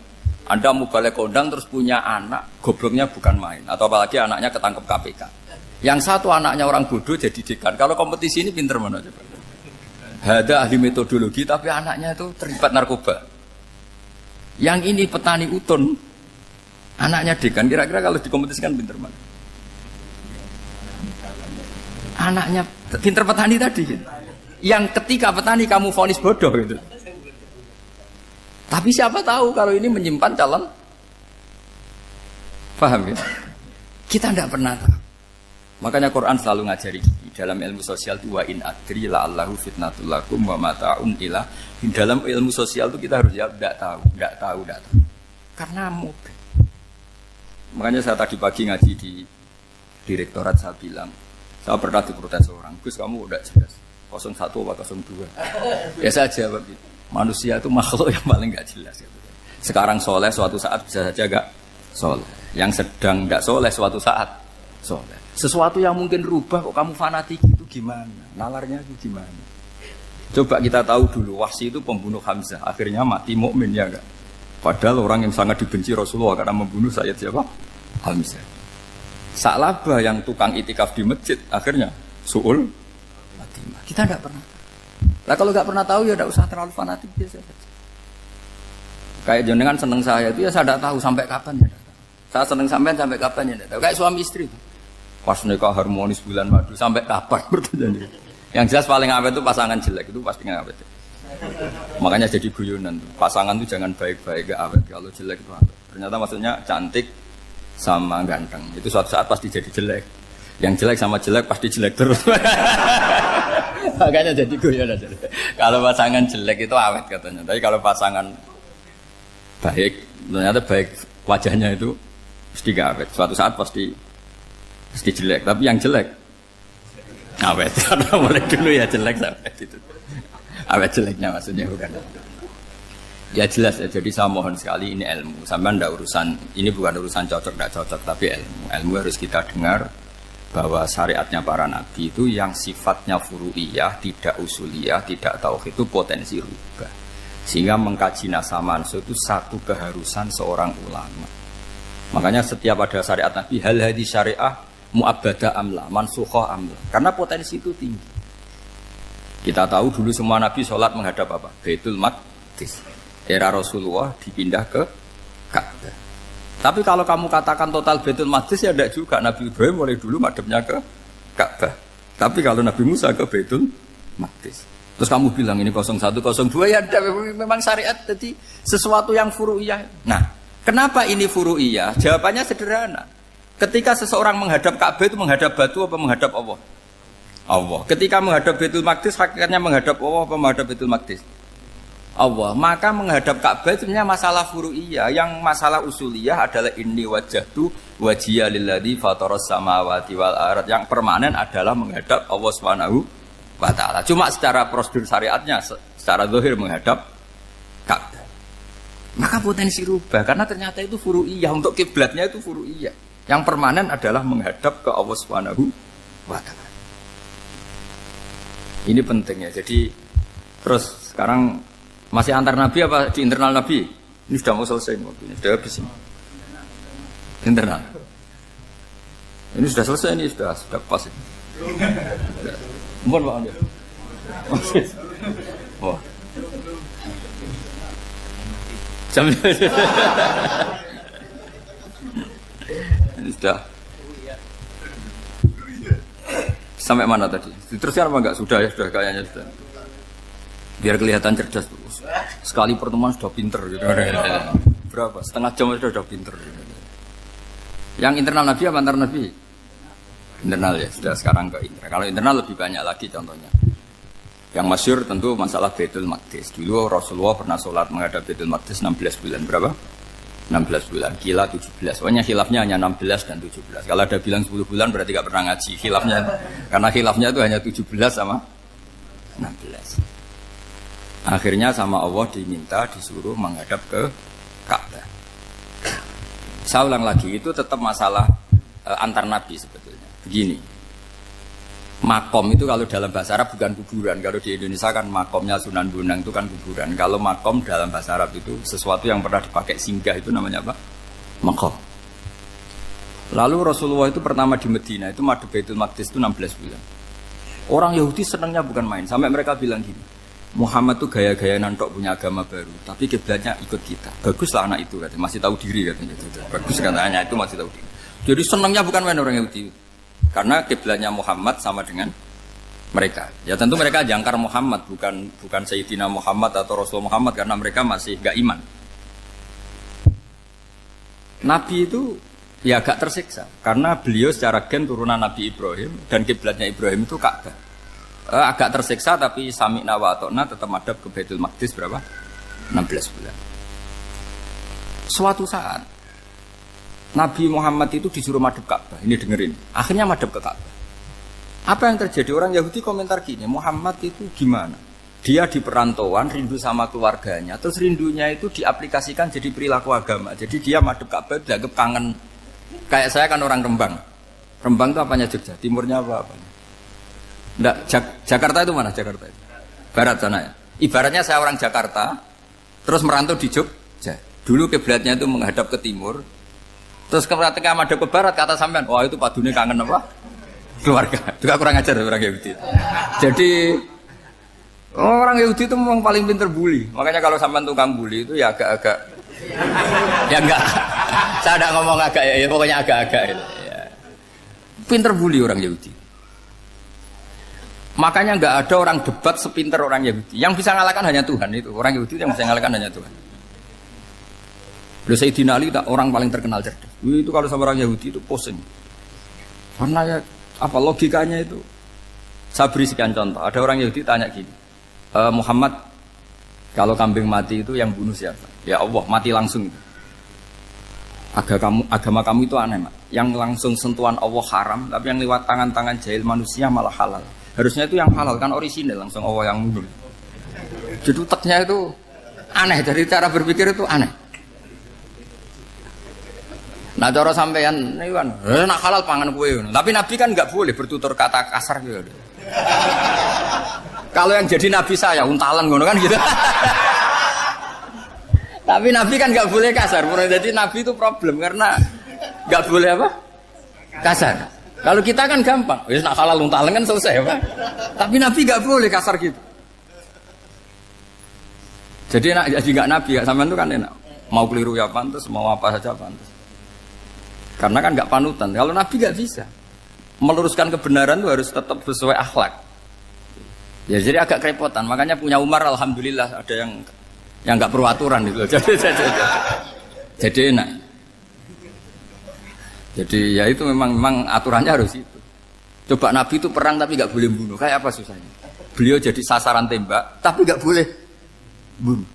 Anda mau balik kondang terus punya anak, gobloknya bukan main. Atau apalagi anaknya ketangkep KPK. Yang satu anaknya orang bodoh jadi dekan. Kalau kompetisi ini pinter mana coba? Ada ahli metodologi tapi anaknya itu terlibat narkoba. Yang ini petani utun, anaknya dekan. Kira-kira kalau dikompetisikan pinter mana? Anaknya pinter petani tadi. Yang ketika petani kamu vonis bodoh gitu. Tapi siapa tahu kalau ini menyimpan calon. Paham ya? Kita tidak pernah tahu. Makanya Quran selalu ngajari dalam ilmu sosial itu wa in adri la'allahu fitnatul lakum wa mata'un ila. Di dalam ilmu sosial itu kita harus jawab tidak tahu. Karena mudah. Makanya saya tadi pagi ngaji di direktorat saya bilang, saya pernah diprotes orang, Gus kamu udah jelas 01 atau 02. Ya saya jawab gitu. Manusia itu makhluk yang paling gak jelas gitu. Sekarang soleh suatu saat bisa saja gak soleh. Yang sedang gak soleh suatu saat soleh. Sesuatu yang mungkin rubah kok kamu fanatik itu gimana? Nalarnya itu gimana? Coba kita tahu dulu Wahsy itu pembunuh Hamzah, akhirnya mati mukmin ya enggak? Padahal orang yang sangat dibenci Rasulullah karena membunuh Sayyid siapa? Hamzah. Sa'labah yang tukang itikaf di masjid akhirnya su'ul Fatimah. Kita enggak pernah. Lah kalau enggak pernah tahu ya enggak usah terlalu fanatik biasa saja. Kayak jenengan seneng saya itu ya saya enggak tahu sampai kapan ya. Saya seneng sampean sampai kapan ya enggak tahu. Kayak suami istri itu. Pas nikah harmonis bulan madu sampai kapan bertanya. Yang jelas paling awet itu pasangan jelek itu pasti nggak awet. Makanya jadi guyonan tuh. Pasangan tuh jangan baik-baik gak awet. Kalau jelek itu awet. Ternyata maksudnya cantik sama ganteng. Itu suatu saat pasti jadi jelek. Yang jelek sama jelek pasti jelek terus. Makanya jadi guyonan. Kalau pasangan jelek itu awet katanya. Tapi kalau pasangan baik, ternyata baik wajahnya itu pasti gak awet. Suatu saat pasti jelek. Tapi yang jelek awet. Karena mulai dulu ya jelek sampai itu. Awet jeleknya maksudnya bukan. Ya jelas ya. Jadi saya mohon sekali ini ilmu. Sampai ndak urusan ini bukan urusan cocok ndak cocok tapi ilmu. Ilmu harus kita dengar bahwa syariatnya para nabi itu yang sifatnya furu'iyah, tidak usuliyah, tidak tauhid itu potensi rubah. Sehingga mengkaji nasab manusia itu satu keharusan seorang ulama. Makanya setiap ada syariat nabi hal hadis syariah mu'abbadah amla, mansukhah amla. Karena potensi itu tinggi. Kita tahu dulu semua nabi sholat menghadap apa? Baitul Maqdis. Era Rasulullah dipindah ke Ka'bah. Tapi kalau kamu katakan total Baitul Maqdis ya tidak juga. Nabi Ibrahim mulai dulu madhabnya ke Ka'bah. Tapi kalau Nabi Musa ke Baitul Maqdis. Terus kamu bilang ini 01, 02 ya memang syariat jadi sesuatu yang furu'iyah. Nah, kenapa ini furu'iyah? Jawabannya sederhana. Ketika seseorang menghadap Ka'bah itu menghadap batu apa menghadap Allah? Allah. Ketika menghadap Baitul Maqdis hakikatnya menghadap Allah apa menghadap Baitul Maqdis? Allah. Maka menghadap Ka'bah itu sebenarnya masalah furu'iyah. Yang masalah usuliyah adalah inni wajjahtu wajhiya lilladzi fataras samawati wal ardh. Yang permanen adalah menghadap Allah Subhanahu wa taala. Cuma secara prosedur syariatnya secara zahir menghadap Ka'bah. Maka potensi rubah karena ternyata itu furu'iyah. Untuk kiblatnya itu furu'iyah. Yang permanen adalah menghadap ke Allah Subhanahu wa taala. Ini pentingnya. Jadi terus sekarang masih antar nabi apa di internal nabi? Ini sudah mau selesai waktunya, sudah habis ini. Internal. Ini sudah selesai ini sudah pas ini. Mohon Pak Anda. Wah. Jam ini sudah. Sampai mana tadi? Diteruskan apa enggak? Sudah ya, sudah kayaknya sudah. Biar kelihatan cerdas. Sekali pertemuan sudah pinter gitu. Berapa? Setengah jam sudah pinter. Yang internal nabi apa antar nabi? Internal ya, sudah sekarang ke internal. Kalau internal lebih banyak lagi contohnya. Yang masyhur tentu masalah Baitul Maqdis. Dulu Rasulullah pernah sholat menghadap Baitul Maqdis 16 bulan. Berapa? 16 bulan, kila 17. Pokoknya khilafnya hanya 16 dan 17. Kalau ada bilang 10 bulan berarti gak pernah ngaji. Khilafnya, karena khilafnya itu hanya 17 sama 16. Akhirnya sama Allah diminta disuruh menghadap ke Ka'bah. Saya ulang lagi, itu tetap masalah antar nabi sebetulnya. Begini, Makom itu kalau dalam bahasa Arab bukan kuburan. Kalau di Indonesia kan makomnya Sunan Bonang itu kan kuburan. Kalau makom dalam bahasa Arab itu sesuatu yang pernah dipakai singgah, itu namanya apa? Makom. Lalu Rasulullah itu pertama di Medina itu madhep Baitul Maqdis itu 16 bulan. Orang Yahudi senangnya bukan main. Sampai mereka bilang gini, Muhammad tuh gaya-gaya nantok punya agama baru, tapi kiblatnya ikut kita. Baguslah anak itu katanya, masih tahu diri katanya. Bagus katanya itu masih tahu diri. Jadi senangnya bukan main orang Yahudi. Karena kiblatnya Muhammad sama dengan mereka. Ya tentu mereka jangkar Muhammad, bukan Sayyidina Muhammad atau Rasul Muhammad, karena mereka masih gak iman. Nabi itu ya agak tersiksa karena beliau secara gen turunan Nabi Ibrahim dan kiblatnya Ibrahim itu Ka'bah. Agak tersiksa tapi sami'na wa ata'na tetap madhab ke Baitul Maqdis berapa? 16 bulan. Suatu saat Nabi Muhammad itu disuruh madhab Ka'bah. Ini dengerin. Akhirnya madhab ke Ka'bah. Apa yang terjadi? Orang Yahudi komentar gini, Muhammad itu gimana? Dia di perantauan, rindu sama keluarganya. Terus rindunya itu diaplikasikan jadi perilaku agama. Jadi dia madhab Ka'bah dianggap kangen. Kayak saya kan orang Rembang. Rembang itu apanya Jogja? Timurnya apa-apanya? Enggak, Jakarta itu mana Jakarta itu? Barat sana ya. Ibaratnya saya orang Jakarta, terus merantau di Jogja. Dulu kiblatnya itu menghadap ke timur. Terus ketika madhab ke barat, kata sampean, wah itu padune kangen apa? Keluarga. Juga kurang ajar orang Yahudi. Jadi orang Yahudi itu memang paling pinter bully. Makanya kalau sampean tukang bully itu ya agak-agak, ya enggak. Saya tidak ngomong agak ya, pokoknya agak-agak. Ya. Pinter bully orang Yahudi. Makanya enggak ada orang debat sepinter orang Yahudi. Yang bisa ngalahkan hanya Tuhan itu. Orang Yahudi yang bisa ngalahkan hanya Tuhan. Beliau Sayyidina Ali orang paling terkenal cerdas. Itu kalau sama orang Yahudi itu pusing. Karena ya apa logikanya itu? Saya beri sekian contoh. Ada orang Yahudi tanya gini, Muhammad, kalau kambing mati itu yang bunuh siapa? Ya Allah, mati langsung itu. Agama kamu itu aneh, Mak. Yang langsung sentuhan Allah haram, tapi yang lewat tangan-tangan jahil manusia malah halal. Harusnya itu yang halal kan orisinal, langsung Allah yang bunuh. Jadi utaknya itu aneh, dari cara berpikir itu aneh. Nah cara sampean ini kan, nak halal pangan kue. Tapi Nabi kan nggak boleh bertutur kata kasar gitu. Kalau yang jadi Nabi saya untalan ngono kan gitu. Tapi Nabi kan nggak boleh kasar. Jadi Nabi itu problem karena nggak boleh apa? Kasar. Kalau kita kan gampang, wis nak halal untalan kan selesai apa? Tapi Nabi nggak boleh kasar gitu. Jadi nggak Nabi, sampean itu kan enak. Mau keliru ya pantas, mau apa saja pantas. Karena kan nggak panutan. Kalau Nabi nggak bisa meluruskan kebenaran itu harus tetap sesuai akhlak. Ya jadi agak kerepotan. Makanya punya Umar alhamdulillah ada yang nggak perlu aturan itu. Jadi enak. Jadi ya itu memang aturannya harus itu. Coba Nabi itu perang tapi nggak boleh bunuh. Kayak apa susahnya? Beliau jadi sasaran tembak tapi nggak boleh bunuh.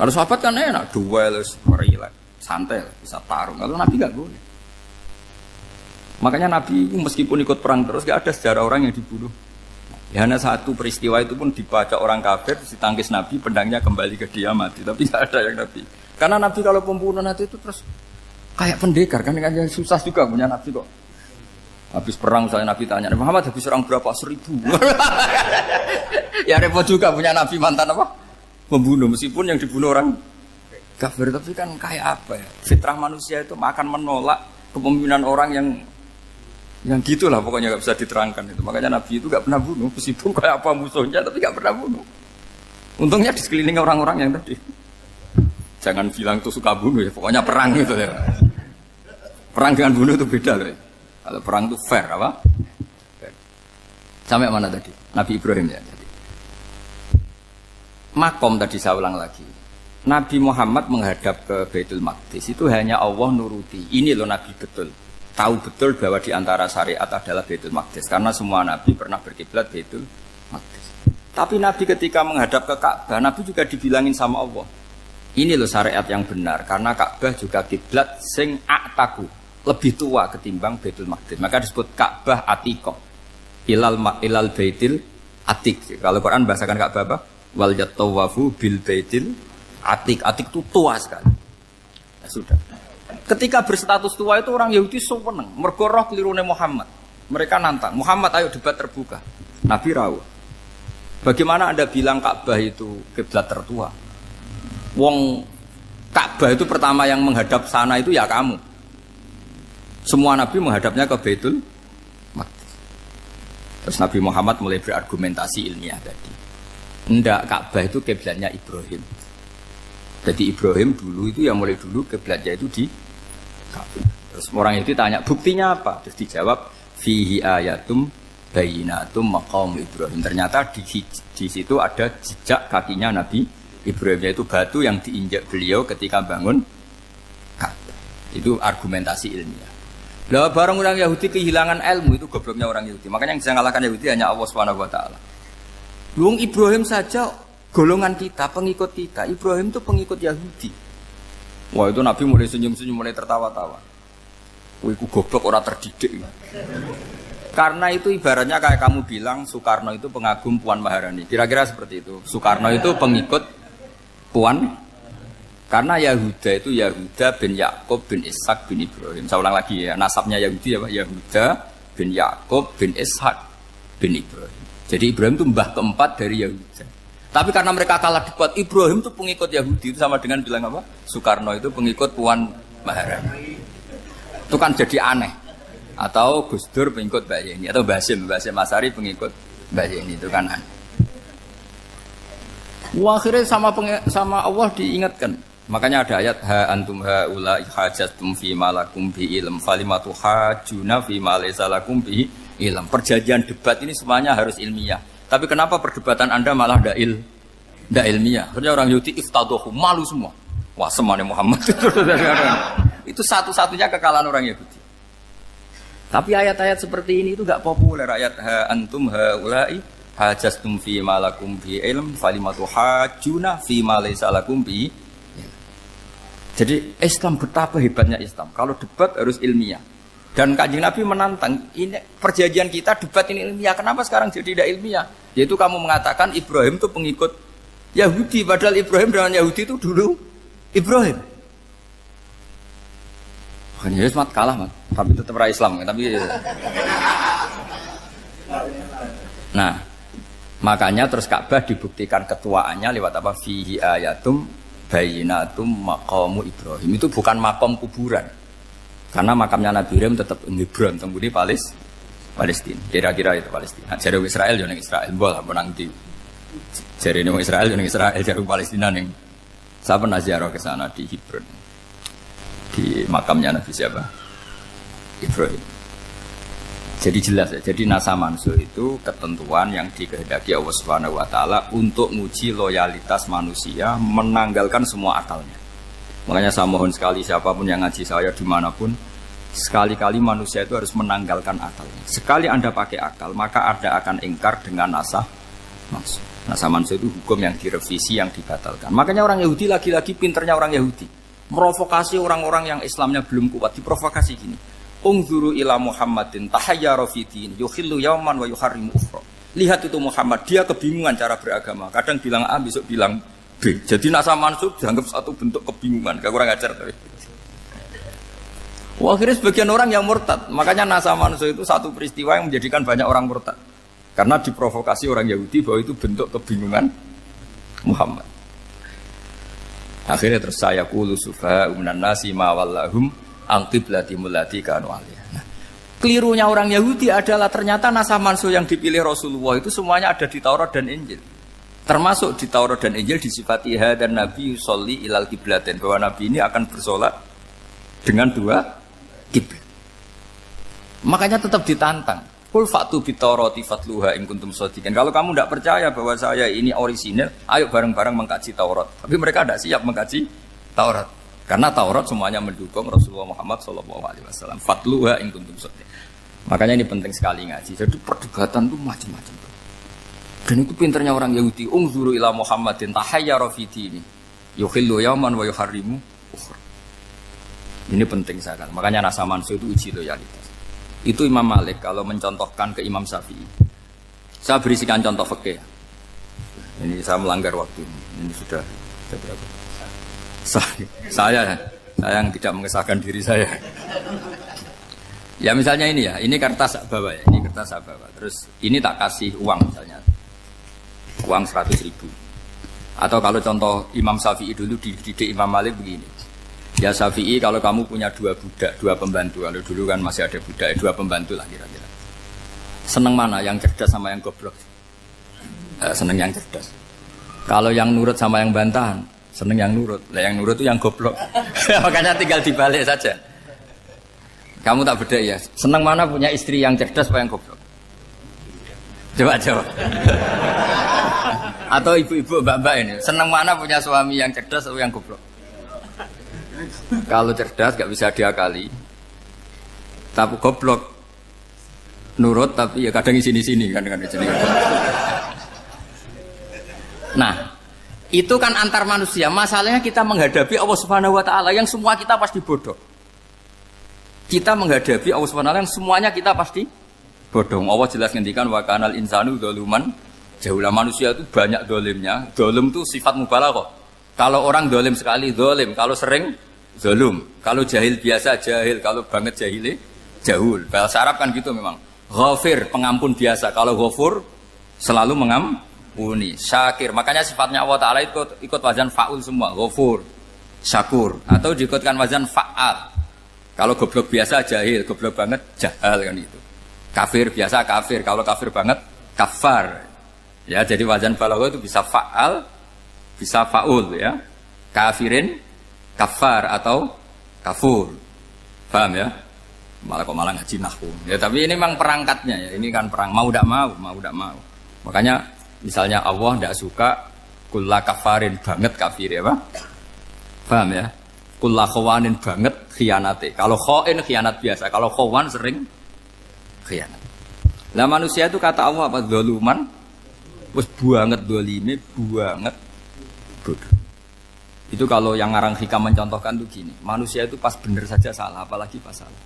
Kalau sahabat kan enak, duel, relax, santai, bisa tarung. Kalau Nabi nggak boleh. Makanya Nabi meskipun ikut perang terus gak ada sejarah orang yang dibunuh. Ya hanya satu peristiwa itu pun dibaca orang kafir, ditangkis Nabi, pedangnya kembali ke dia mati. Tapi gak ada yang Nabi. Karena Nabi kalau pembunuh nanti itu terus kayak pendekar kan susah juga punya Nabi kok. Habis perang misalnya Nabi tanya, Muhammad habis perang berapa? 1000. Ya repot juga punya Nabi mantan apa? Pembunuh meskipun yang dibunuh orang kafir, tapi kan kayak apa ya? Fitrah manusia itu akan menolak kepemimpinan orang yang gitulah pokoknya gak bisa diterangkan itu. Makanya Nabi itu gak pernah bunuh meskipun kayak apa musuhnya tapi gak pernah bunuh. Untungnya di sekeliling orang-orang yang tadi. Jangan bilang tuh suka bunuh ya, pokoknya perang gitu ya. Perang dengan bunuh itu beda loh. Ya. Kalau perang itu fair apa? Fair. Sampai mana tadi? Nabi Ibrahim ya tadi. Makom tadi saya ulang lagi. Nabi Muhammad menghadap ke Baitul Maqdis itu hanya Allah nuruti. Ini loh Nabi betul. Tahu betul bahwa di antara syariat adalah Baitul Maqdis karena semua Nabi pernah berkiblat Baitul Maqdis. Tapi Nabi ketika menghadap ke Ka'bah, Nabi juga dibilangin sama Allah. Ini loh syariat yang benar karena Ka'bah juga kiblat sing a'taku, lebih tua ketimbang Baitul Maqdis. Maka disebut Ka'bah Atiqah. Ilal Baitil Atiq. Kalau Quran bahasakan Ka'bah apa? Wal yatawafu bil Baitil Atiq. Atiq itu tua sekali. Ya sudah. Ketika berstatus tua itu orang Yahudi seneng, mergo roh kelirune Muhammad. Mereka nantang, Muhammad ayo debat terbuka. Nabi rawuh. Bagaimana Anda bilang Ka'bah itu kiblat tertua? Wong Ka'bah itu pertama yang menghadap sana itu ya kamu. Semua Nabi menghadapnya ke Baitul Maqdis. Terus Nabi Muhammad mulai berargumentasi ilmiah tadi. Enggak, Ka'bah itu kiblatnya Ibrahim. Jadi Ibrahim dulu itu yang mulai dulu kiblatnya itu di Ka'bah. Terus orang itu tanya, buktinya apa? Terus dijawab, fihi ayatum bayinatum maqam Ibrahim. Ternyata di situ ada jejak kakinya Nabi Ibrahim, yaitu batu yang diinjak beliau ketika bangun Ka'bah. Itu argumentasi ilmiah. Lah barang orang Yahudi kehilangan ilmu, itu gobloknya orang Yahudi. Makanya yang bisa mengalahkan Yahudi hanya Allah Subhanahu wa taala. Luang Ibrahim saja golongan kita, pengikut kita. Ibrahim itu pengikut Yahudi. Wah, itu Nabi mulai senyum-senyum, mulai tertawa-tawa. Wah, itu goblok, orang terdidik. Karena itu ibaratnya kayak kamu bilang Soekarno itu pengagum Puan Maharani. Kira-kira seperti itu. Soekarno itu pengikut Puan. Karena Yahuda itu Yahuda bin Yakub bin Ishak bin Ibrahim. Saya ulang lagi ya, nasabnya Yahudi ya Pak. Yahuda bin Yakub bin Ishak bin Ibrahim. Jadi Ibrahim itu mbah keempat dari Yahuda. Tapi karena mereka kalah debat, Ibrahim itu pengikut Yahudi. Itu sama dengan bilang apa? Soekarno itu pengikut Puan Maharani. Itu kan jadi aneh. Atau Gus Dur pengikut Mbak Yeni. Atau Basim Masari pengikut Mbak Yeni. Itu kan aneh. Wah, akhirnya sama Allah diingatkan. Makanya ada ayat ha antum haula hajjatum fi malakum bi ilm falimatu hajuna fi ma laysa lakum bi ilm. Perjanjian debat ini semuanya harus ilmiah. Tapi kenapa perdebatan Anda malah ndak ilmiah? Akhirnya orang Yahudi iftadohu, malu semua. Wah, semuanya Muhammad. Itu satu-satunya kekalahan orang Yahudi. Tapi ayat-ayat seperti ini itu enggak populer. Ayat ha antum haula'i hajjatum fi malakum bi ilm falimatu hajuna fi ma laysa lakum bi. Jadi Islam, betapa hebatnya Islam. Kalau debat harus ilmiah. Dan Kanjeng Nabi menantang, ini perjanjian kita debat ini ilmiah. Kenapa sekarang jadi tidak ilmiah? Yaitu kamu mengatakan Ibrahim itu pengikut Yahudi. Padahal Ibrahim dengan Yahudi itu dulu Ibrahim. Makanya Yesus kalah, man. Tapi tetap ra Islam. Tapi nah, makanya terus Ka'bah dibuktikan ketuaannya lewat apa? Fihi ayatum bayinatum maqamu Ibrahim. Itu bukan makam kuburan. Karena makamnya Nabi Ibrahim tetap di Hebron, tempat di Palestina. Kira-kira itu Palestina. Jari Israel yang Israel bola menang di. Jari Israel yang Israel, jari Palestina yang saya pernah ziarah ke sana di Hebron. Di makamnya Nabi siapa? Ibrahim. Jadi jelas ya. Jadi nasa mansuh itu ketentuan yang dikehendaki Allah Subhanahu wa taala untuk menguji loyalitas manusia, menanggalkan semua akalnya. Makanya saya mohon sekali siapapun yang ngaji saya dimanapun, sekali-kali manusia itu harus menanggalkan akalnya. Sekali Anda pakai akal, maka Anda akan ingkar dengan nasa mansuh. Nasa mansuh itu hukum yang direvisi, yang dibatalkan. Makanya orang Yahudi lagi-lagi pinternya orang Yahudi. Merovokasi orang-orang yang Islamnya belum kuat, diprovokasi gini. Ungzuru ila Muhammadin tahayyara fi din yukhillu yawman wa yuharrimu ukhra. Lihat itu Muhammad, dia kebingungan cara beragama. Kadang bilang A, besok bilang B. Jadi nasa mansub dianggap satu bentuk kebingungan. Gak kurang ajar tapi. Wah, akhirnya sebagian orang yang murtad. Makanya nasa mansub itu satu peristiwa yang menjadikan banyak orang murtad. Karena diprovokasi orang Yahudi bahwa itu bentuk kebingungan Muhammad. Akhirnya terus saya qulu sufa minan nasi ma wallahum angqiblati mulati kanu aliyah. Nah, kelirunya orang Yahudi adalah ternyata nasa mansuh yang dipilih Rasulullah itu semuanya ada di Taurat dan Injil. Termasuk di Taurat dan Injil disifati dan Nabi sholli ilal qiblatain, bahwa Nabi ini akan bersolat dengan dua kiblat. Makanya tetap ditantang. Qul fa'tu bit-taurati fatluha in kuntum shadiqin. Kalau kamu tidak percaya bahwa saya ini orisinil, ayo bareng-bareng mengkaji Taurat. Tapi mereka tidak siap mengkaji Taurat. Karena Taurat semuanya mendukung Rasulullah Muhammad SAW. Fatluha in kuntum shadiqin. Makanya ini penting sekali ngaji. Jadi perdebatan itu macam-macam. Dan itu pinternya orang Yahudi. Ungzuru ila Muhammadin tahayyara fi dini yukhillu yawman wa yuharrimu ukhra. Ini penting sekali. Makanya nasa mansuh itu uji loyalitas. Itu Imam Malik kalau mencontohkan ke Imam Syafi'i. Saya berisikan contoh fikih. Ini saya melanggar waktu ini. Ini sudah berapa? Saya yang tidak mengesahkan diri saya. Ya misalnya ini ya, ini kertas bawa ya, ini kertas saya bawa. Terus ini tak kasih uang misalnya, uang 100.000. Atau kalau contoh Imam Syafi'i dulu dididik Imam Malik begini. Ya Syafi'i kalau kamu punya 2 budak, 2 pembantu, kalau dulu kan masih ada budak, 2 pembantu lah kira-kira. Seneng mana, yang cerdas sama yang goblok? Seneng yang cerdas. Kalau yang nurut sama yang bantahan, seneng yang nurut. Lah yang nurut itu yang goblok. Makanya tinggal dibalik saja. Kamu tak beda ya. Seneng mana punya istri yang cerdas apa yang goblok? Coba jawab. Atau ibu-ibu mbak-mbak ini, seneng mana punya suami yang cerdas atau yang goblok? Kalau cerdas gak bisa diakali. Tapi goblok nurut tapi ya kadang di sini-sini kan di sini. Nah, itu kan antar manusia. Masalahnya kita menghadapi Allah Subhanahu wa taala yang semua kita pasti bodoh. Kita menghadapi Allah Subhanahu wa taala yang semuanya kita pasti bodoh. Allah jelas ngendikan wa kanal insanu dzaluman jauhlah, manusia itu banyak dolimnya. Dolim itu sifat mubalaghah. Kalau orang dolim sekali dolim, kalau sering zalum, kalau jahil biasa jahil, kalau banget jahile jahul. Bahasa Arab kan gitu memang. Ghafir pengampun biasa, kalau ghafur selalu mengampuni. Syakir, makanya sifatnya Allah Taala ikut wazan faul semua. Ghafur, syakur, atau diikutkan wazan fa'al. Kalau goblok biasa jahil, goblok banget jahal kan itu. Kafir biasa kafir, kalau kafir banget kafar. Ya, jadi wazan balagha itu bisa fa'al, bisa faul ya. Kafirin, kafar atau kafur. Paham ya? Malah ngaji nahwu. Ya, tapi ini memang perangkatnya ya. Ini kan perang mau tidak mau. Makanya misalnya Allah tidak suka kulla kafarin banget kafir ya, Pak. Paham ya? Kulla khawanin banget khianate. Kalau khain khianat biasa, kalau khawan sering khianat. Lah manusia itu kata Allah apa? Zaluman. Wis banget dolime, banget bodoh. Itu kalau yang ngarang hikam mencontohkan tuh gini, manusia itu pas bener saja salah, apalagi pas salah.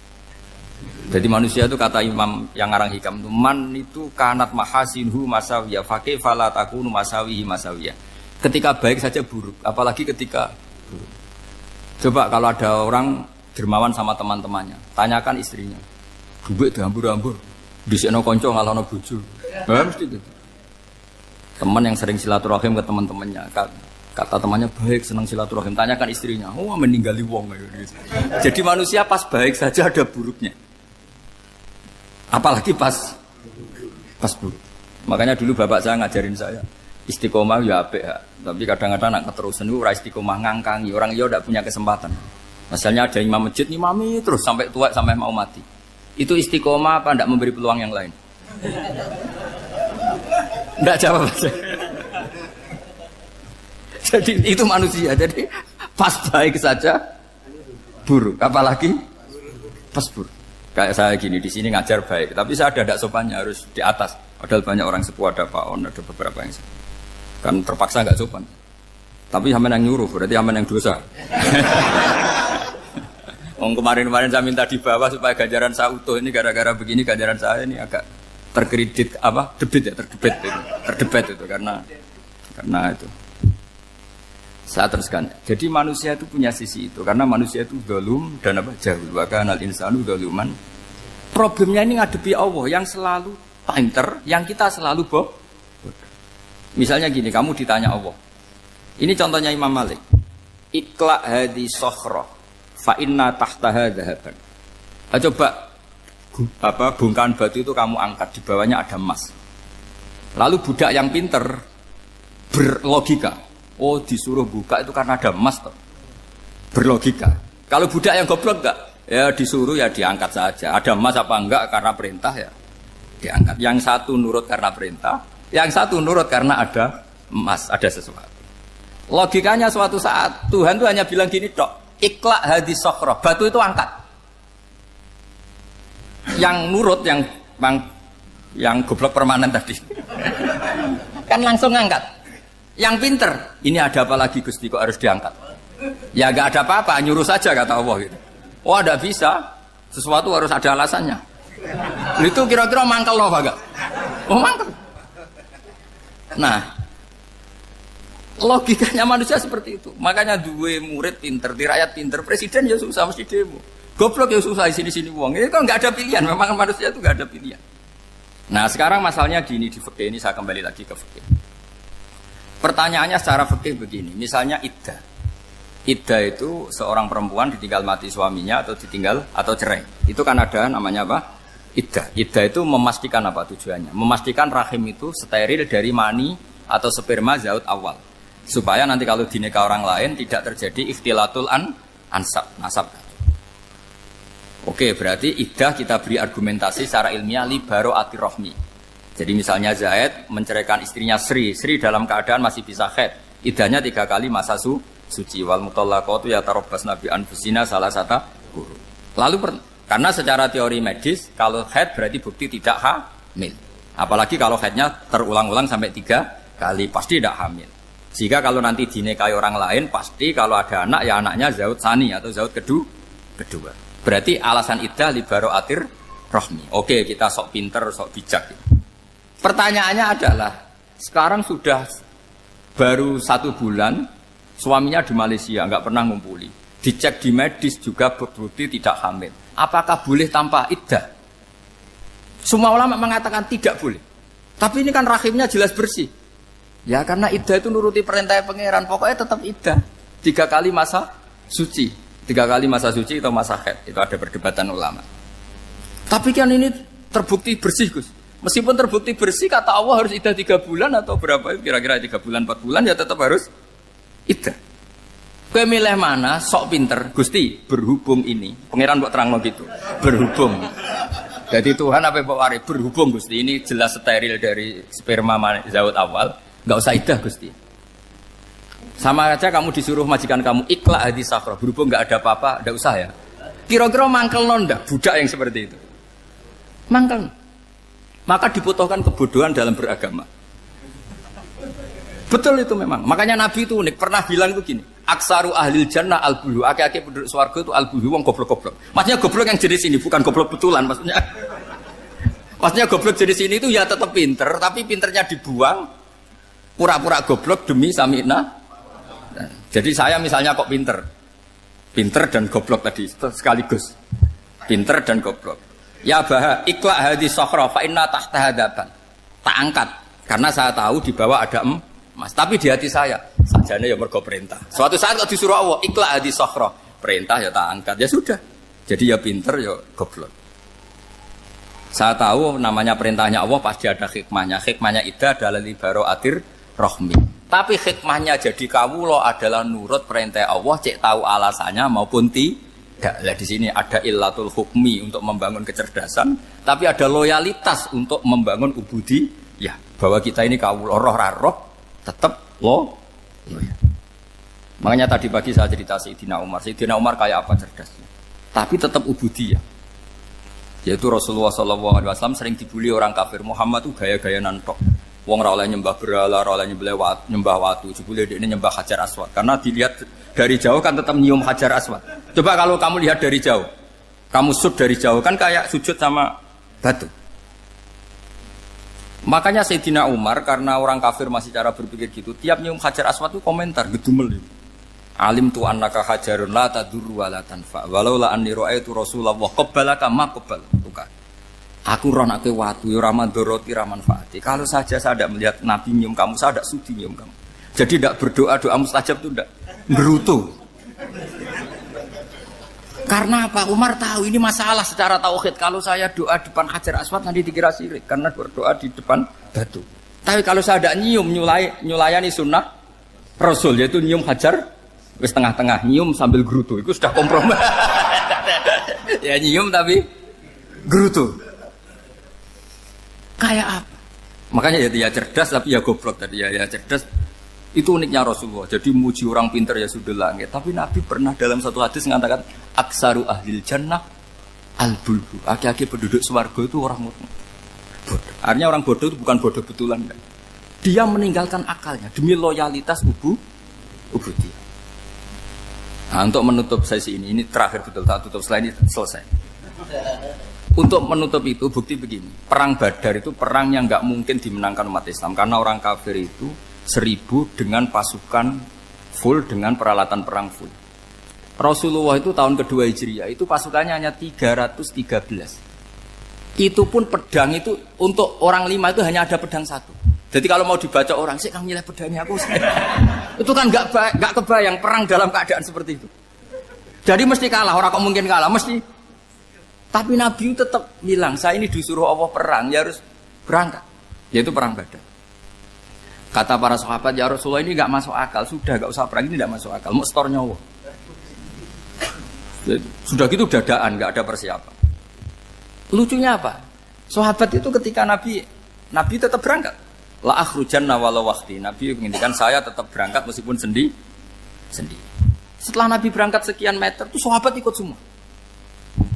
Jadi manusia itu kata Imam yang ngarang hikam itu, man itu kanat mahasinhu masawiyah, fakih fala takunu masawihi masawiyah. Ketika baik saja buruk, apalagi ketika buruk. Coba kalau ada orang dermawan sama teman-temannya, tanyakan istrinya, duit dihambur-hambur, disekno konco ngalono bojo. Mesti itu. Teman yang sering silaturahim ke teman-temannya, kata temannya baik, senang silaturahim, tanyakan istrinya, oh meninggali wong gitu. Jadi manusia pas baik saja ada buruknya, apalagi pas buruk. Makanya dulu bapak saya ngajarin saya istiqomah ya apik ya, tapi kadang-kadang nak keterusan itu ora istiqomah ngangkangi orang yo tidak punya kesempatan. Misalnya ada imam masjid ngimami terus sampai tua sampai mau mati, itu istiqomah apa tidak memberi peluang yang lain? Tidak jawab aja. Jadi itu manusia. Jadi pas baik saja buruk, apalagi pas buruk. Kayak saya gini di sini ngajar baik, tapi saya ada tidak sopannya harus di atas. Padahal banyak orang sepuh, ada Pak On, ada beberapa yang kan terpaksa nggak sopan. Tapi sampean yang nyuruh, berarti sampean yang dosa. Kemarin-kemarin saya minta di bawah supaya ganjaran saya utuh, ini gara-gara begini ganjaran saya ini agak terkredit apa? Terdebet itu karena itu. Saya teruskan. Jadi manusia itu punya sisi itu karena manusia itu dzalum dan apa? Jahul. Wa kanal insanu dzaluman. Problemnya ini ngadepi Allah yang selalu pinter, yang kita selalu bodoh. Misalnya gini, kamu ditanya Allah. Ini contohnya Imam Malik. Ikla hadi sokhroh fa inna tahtaha dhahaban. Coba bongkahan batu itu kamu angkat, di bawahnya ada emas. Lalu budak yang pinter berlogika, oh disuruh buka itu karena ada emas toh. Berlogika. Kalau budak yang goblok enggak, ya disuruh ya diangkat saja. Ada emas apa enggak karena perintah ya diangkat. Yang satu nurut karena perintah, yang satu nurut karena ada emas, ada sesuatu. Logikanya suatu saat Tuhan tuh hanya bilang gini tok, ikla hadis sokhroh, batu itu angkat. Yang nurut yang goblok permanen tadi kan langsung ngangkat. Yang pinter, ini ada apa lagi Gusti kok harus diangkat? Ya gak ada apa-apa, nyuruh saja kata Allah gitu. Oh ada bisa, sesuatu harus ada alasannya. Itu kira-kira mangkel loh Pak? Oh mangkel. Nah, logikanya manusia seperti itu. Makanya dua murid pinter, di rakyat pinter, presiden ya susah mesti demo. Goblok ya susah di sini wong. Ini kan nggak ada pilihan. Memang manusia itu nggak ada pilihan. Nah sekarang masalahnya gini di fikih ini saya kembali lagi ke fikih. Pertanyaannya secara fikih begini. Misalnya iddah. Iddah itu seorang perempuan ditinggal mati suaminya atau ditinggal atau cerai. Itu kan ada namanya apa? Iddah. Iddah itu memastikan apa tujuannya? Memastikan rahim itu steril dari mani atau sperma zaut awal. Supaya nanti kalau dinikah orang lain tidak terjadi ikhtilatul ansab, nasab. Oke, berarti iddah kita beri argumentasi secara ilmiah li baro'ati rohmi. Jadi misalnya Zaid menceraikan istrinya Sri dalam keadaan masih bisa haid. Iddahnya 3 kali masa suci. Wal mutallaqatu yatarabbasna bi anfusina salah satu guru. Lalu karena secara teori medis kalau haid berarti bukti tidak hamil. Apalagi kalau haidnya terulang-ulang sampai 3 kali pasti tidak hamil. Sehingga kalau nanti dinikahi orang lain pasti kalau ada anak ya anaknya zaud sani atau zaud kedua. Berarti alasan iddah li baro'atir rohmi. Oke, kita sok pinter, sok bijak. Pertanyaannya adalah, sekarang sudah baru 1 bulan, suaminya di Malaysia, nggak pernah ngumpuli. Dicek di medis juga berbukti tidak hamil. Apakah boleh tanpa iddah? Semua ulama mengatakan tidak boleh. Tapi ini kan rahimnya jelas bersih. Ya karena iddah itu nuruti perintah pangeran, pokoknya tetap iddah. 3 kali masa suci. 3 kali masa suci atau masa haid. Itu ada perdebatan ulama. Tapi kan ini terbukti bersih, Gus. Meskipun terbukti bersih, kata Allah harus iddah 3 bulan atau berapa? Kira-kira 3 bulan, 4 bulan ya tetap harus iddah. Kowe milih mana? Sok pinter. Gusti, berhubung ini. Pangeran mbok terangno gitu. Berhubung. Jadi Tuhan apa mbok wari? Berhubung Gusti. Ini jelas steril dari sperma zaut awal. Enggak usah iddah, Gusti. Sama aja kamu disuruh majikan kamu ikhla hadis safra, berhubung nggak ada apa-apa, nggak usah ya. Kira-kira mangkel nonda budak yang seperti itu. Mangkel. Maka dibutuhkan kebodohan dalam beragama. Betul itu memang. Makanya Nabi itu unik, pernah bilang itu gini, aksaru ahlil jannah al-bulu, aki-aki penduduk swarga itu al-bulu, wong goblok-goblok. Maksudnya goblok yang jenis ini, bukan goblok betulan maksudnya. Maksudnya goblok jenis ini itu ya tetap pinter, tapi pinternya dibuang, pura-pura goblok demi sami'na. Jadi saya misalnya kok pinter dan goblok tadi sekaligus, pinter dan goblok. Ya bah, ikhla hadis sokhra fa inna tahta hadapan. Tak angkat karena saya tahu di bawah ada emas. Tapi di hati saya sajane ya mergo perintah. Suatu saat kok disuruh Allah ikhla hadis sokhra, perintah ya tak angkat ya sudah. Jadi ya pinter ya goblok. Saya tahu namanya perintahnya Allah pasti ada hikmahnya. Hikmahnya iddah adalah li baro'atir rohmi. Tapi hikmahnya jadi kawula adalah nurut perintah Allah, cek tahu alasannya maupun tidak. Lah di sini ada illatul hukmi untuk membangun kecerdasan, tapi ada loyalitas untuk membangun ubudi. Ya, bahwa kita ini kawula roh tetap loyal. Makanya tadi pagi saya cerita Sayyidina Umar. Sayyidina Umar kayak apa cerdasnya? Tapi tetap ubudi ya. Yaitu Rasulullah SAW sering dibully orang kafir. Muhammad itu gaya-gaya nantok. Wong ra oleh nyembah berhala, ra oleh nyembah watu, jebule dekne nyembah Hajar Aswad. Karena dilihat dari jauh kan tetap nyium Hajar Aswad. Coba kalau kamu lihat dari jauh, kamu sujud dari jauh kan kayak sujud sama batu. Makanya Sayyidina Umar karena orang kafir masih cara berpikir gitu, tiap nyium Hajar Aswad itu komentar gedumel. Alim tu annaka hajarun la tadurru wa la tanfa. Walau la anni ra'aitu Rasulullah qabbalaka ma qabbal. Aku roh nak ke watu, ramadoroti ramanfaati. Kalau saja saya tidak melihat Nabi nyium kamu, saya tidak sudi nyium kamu. Jadi tidak berdoa doa mustajab itu tidak berutuh. Karena apa? Umar tahu ini masalah secara tauhid. Kalau saya doa depan Hajar Aswad nanti dikira syirik karena berdoa di depan batu. Tapi kalau saya tidak nyium nyulayani sunnah Rasul yaitu nyium Hajar, wis tengah-tengah nyium sambil gerutu, itu sudah kompromi. Ya nyium tapi gerutu. Kayak apa? Makanya ya cerdas tapi ya goblok tadi ya cerdas. Itu uniknya Rasulullah. Jadi muji orang pintar ya sudah langit. Tapi Nabi pernah dalam satu hadis mengatakan aksaru ahlil jannah al-bulbu. Aki-aki penduduk swarga itu orang bodoh. Artinya orang bodoh itu bukan bodoh betulan. Kan? Dia meninggalkan akalnya demi loyalitas ubudiyah. Nah, untuk menutup sesi ini terakhir betul tak tutup selain ini selesai. Untuk menutup itu bukti begini, perang Badar itu perang yang nggak mungkin dimenangkan umat Islam karena orang kafir itu 1000 dengan pasukan full dengan peralatan perang full. Rasulullah itu tahun kedua Hijriah itu pasukannya hanya 313. Itu pun pedang itu untuk orang 5 itu hanya ada pedang 1. Jadi kalau mau dibaca orang, sih kamu nilai pedangnya aku. Itu kan nggak kebayang perang dalam keadaan seperti itu. Jadi mesti kalah, orang kok mungkin kalah, mesti. Tapi Nabi tetap bilang, saya ini disuruh Allah perang, ya harus berangkat. Yaitu perang Badar. Kata para sahabat, ya Rasulullah ini nggak masuk akal, sudah nggak usah perang, ini nggak masuk akal, mau setor nyawa. Sudah gitu dadaan, nggak ada persiapan. Lucunya apa? Sahabat itu ketika Nabi tetap berangkat. La akhrujanna walau waqti. Nabi menginginkan saya tetap berangkat meskipun sendi. Setelah Nabi berangkat sekian meter, tuh sahabat ikut semua.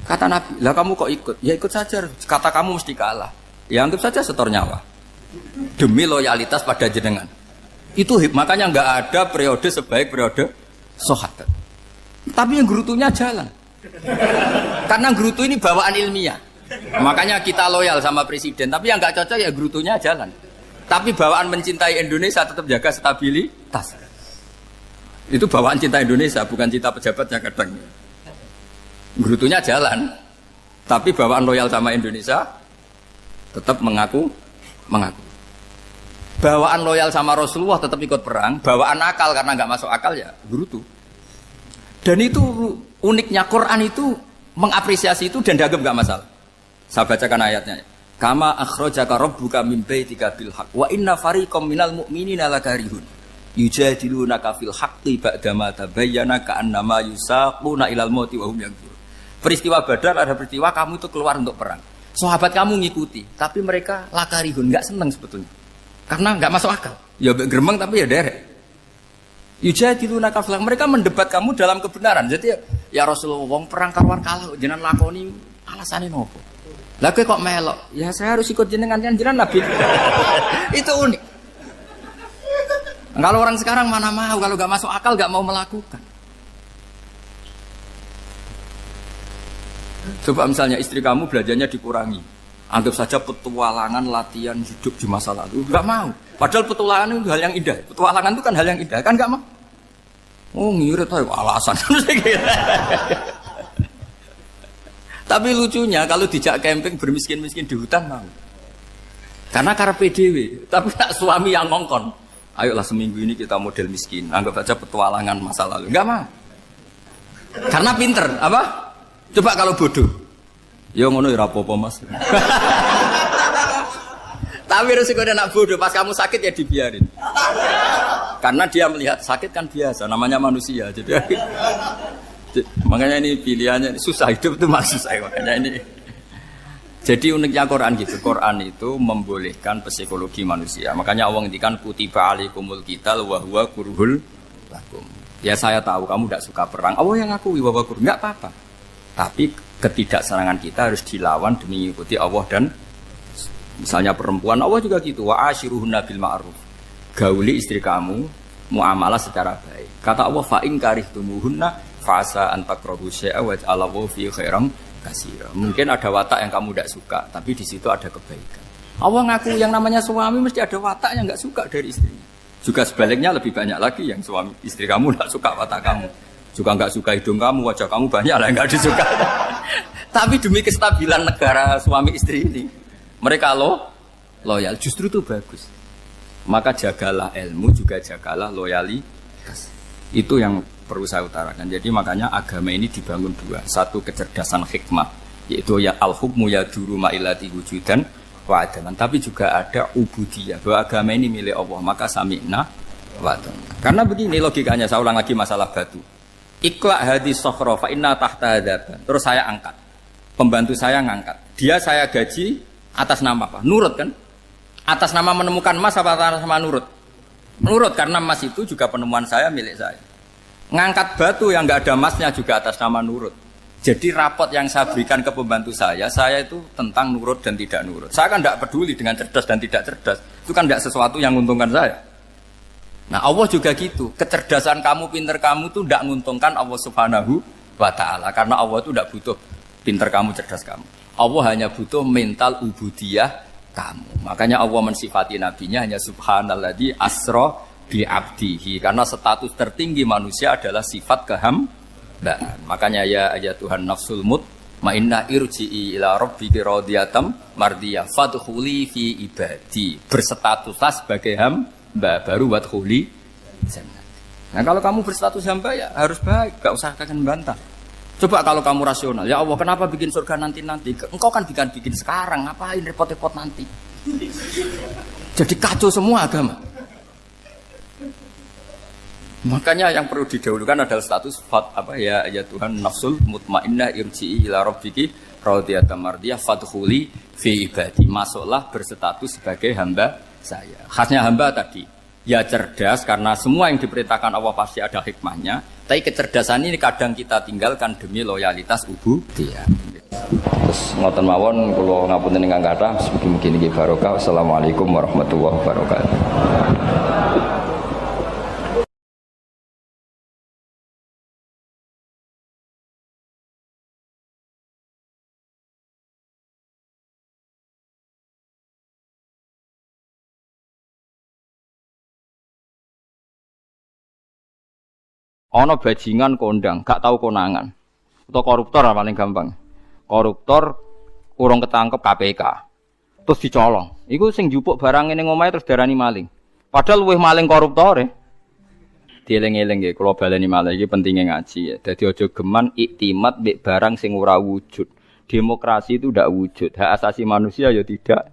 Kata Nabi, lah kamu kok ikut? Ya ikut saja. Kata kamu mesti kalah. Ya anggap saja setor nyawa. Demi loyalitas pada jenengan. Itu makanya nggak ada periode sebaik periode sahabat. Tapi yang gerutunya jalan. Karena gerutu ini bawaan ilmiah. Makanya kita loyal sama presiden. Tapi yang nggak cocok ya gerutunya jalan. Tapi bawaan mencintai Indonesia tetap jaga stabilitas. Itu bawaan cinta Indonesia, bukan cinta pejabatnya kadang. Gerutunya jalan. Tapi bawaan loyal sama Indonesia tetap mengaku. Bawaan loyal sama Rasulullah tetap ikut perang. Bawaan akal karena nggak masuk akal ya gerutu. Dan itu uniknya Quran itu mengapresiasi itu dan dianggap nggak masalah. Saya bacakan ayatnya. Kama akhrajaka rabbuka min baitika bil haqq wa inna fariqam minal mu'minina lakarihun yujadilunaka fil haqqi ba'dama tabayyana ka'annama yusaquna ilal mauti wa hum yanzurun. Peristiwa Badar ada peristiwa kamu itu keluar untuk perang. Sahabat kamu ngikuti, tapi mereka lakarihun, enggak senang sebetulnya. Karena enggak masuk akal. Ya gremeng tapi ya derek. Yujadilunaka fil haqq, mereka mendebat kamu dalam kebenaran. Jadi ya Rasulullah wong perang karuan kalah jenengan lakoni alasane nopo? Lah kok melok? Ya saya harus ikut jenengan kan jenengan Nabi. Itu unik. Kalau orang sekarang mana mau, kalau gak masuk akal gak mau melakukan. Coba misalnya istri kamu belajarnya dikurangi. Anggap saja petualangan latihan hidup di masa lalu. Gak mau. Padahal petualangan itu hal yang indah. Petualangan itu kan hal yang indah. Kan gak mau. Oh ngirit aja alasan. Tapi lucunya kalau dijak camping bermiskin-miskin di hutan mau. Karena karpe dhewe, tapi tak suami yang ngongkon. Ayolah seminggu ini kita model miskin, anggap saja petualangan masa lalu. Enggak mau. Karena pinter, apa? Coba kalau bodoh. Ya ngono ya apa-apa Mas. Tapi resiko nak bodoh, pas kamu sakit ya dibiarin. Karena dia melihat sakit kan biasa, namanya manusia. Jadi makanya ini pilihannya susah, hidup itu masih susah makanya ini. Jadi uniknya Quran gitu. Quran itu membolehkan psikologi manusia. Makanya Allah ngendikan kutiba alaikumul qital wa huwa kurhul lakum. Ya saya tahu kamu tidak suka perang. Allah yang ngakui bahwa kurhul enggak apa-apa. Tapi ketidaksenangan kita harus dilawan demi mengikuti Allah dan misalnya perempuan Allah juga gitu. Wa ashiruhunna bil ma'ruf. Gauli istri kamu muamalah secara baik. Kata Allah fa in karihtumuhunna fasa antakrahu syai'a wa ja'alallahu fi khairan katsira. Mungkin ada watak yang kamu tidak suka, tapi di situ ada kebaikan. Allah ngaku yang namanya suami mesti ada watak yang enggak suka dari istrinya. Juga sebaliknya lebih banyak lagi yang suami istri kamu enggak suka watak kamu. Juga enggak suka hidung kamu, wajah kamu banyak lah yang enggak disuka. Tapi demi kestabilan negara suami istri ini, mereka loyal, justru itu bagus. Maka jagalah ilmu, juga jagalah loyalitas. Itu yang perlu saya utarakan. Jadi makanya agama ini dibangun dua. Satu kecerdasan hikmah, yaitu ya al-hukmu yaduru ma'ilati wujudan wa adaman. Tapi juga ada ubudiyah, bahwa agama ini milik Allah. Maka sami'na wa adaman. Karena begini logikanya, saya ulang lagi masalah batu. Iqla hadis sokhra fa inna tahta hadaban. Terus saya angkat. Pembantu saya ngangkat. Dia saya gaji atas nama apa? Nurut kan? Atas nama menemukan emas apa atas nama nurut? Menurut, karena emas itu juga penemuan saya, milik saya. Ngangkat batu yang nggak ada emasnya juga atas nama nurut. Jadi rapot yang saya berikan ke pembantu saya itu tentang nurut dan tidak nurut. Saya kan tidak peduli dengan cerdas dan tidak cerdas. Itu kan tidak sesuatu yang menguntungkan saya. Nah Allah juga gitu. Kecerdasan kamu, pinter kamu itu tidak menguntungkan Allah Subhanahu wa Ta'ala. Karena Allah itu tidak butuh pinter kamu, cerdas kamu. Allah hanya butuh mental ubudiyah kamu. Makanya Allah mensifati nabinya hanya subhanalladzi asra bi abdihi, karena status tertinggi manusia adalah sifat Nah, makanya ya Tuhan nafsul mutmainnah irji'i ila rabbiki radhiyatam mardiyah fadkhuli fi ibadi. Berstatuslah sebagai hamba baru wadkhuli jannah. Nah, kalau kamu berstatus hamba ya harus baik, enggak usah kakek bantah. Coba kalau kamu rasional, ya Allah kenapa bikin surga nanti-nanti? Engkau kan bikin sekarang, ngapain repot-repot nanti? Jadi kacau semua agama. Makanya yang perlu didahulukan adalah status ya Tuhan nafsul mutmainnah irji'i ila rabbiki radhiyatam mardiyah fadkhuli fi ibadi. Masuklah berstatus sebagai hamba saya. Khasnya hamba tadi, ya cerdas karena semua yang diperintahkan Allah pasti ada hikmahnya. Tapi kecerdasan ini kadang kita tinggalkan demi loyalitas ubudiyah. Terus ngoten mawon kula ngapunten ingkang kathah, mugi-mugi niki barokah. Wassalamualaikum warahmatullahi wabarakatuh. Ono bajingan kondang, gak tahu konangan. Atau koruptor paling gampang. Koruptor urung ketangkep KPK. Terus dicolong. Iku sing njupuk barang ning omahe terus darani maling. Padahal luwih maling koruptore. Dieling-eling nggih, kula baleni malih iki pentinge ngaji ya. Dadi aja geman iktimat mbek barang sing ora wujud. Demokrasi itu tidak wujud. Hak asasi manusia ya tidak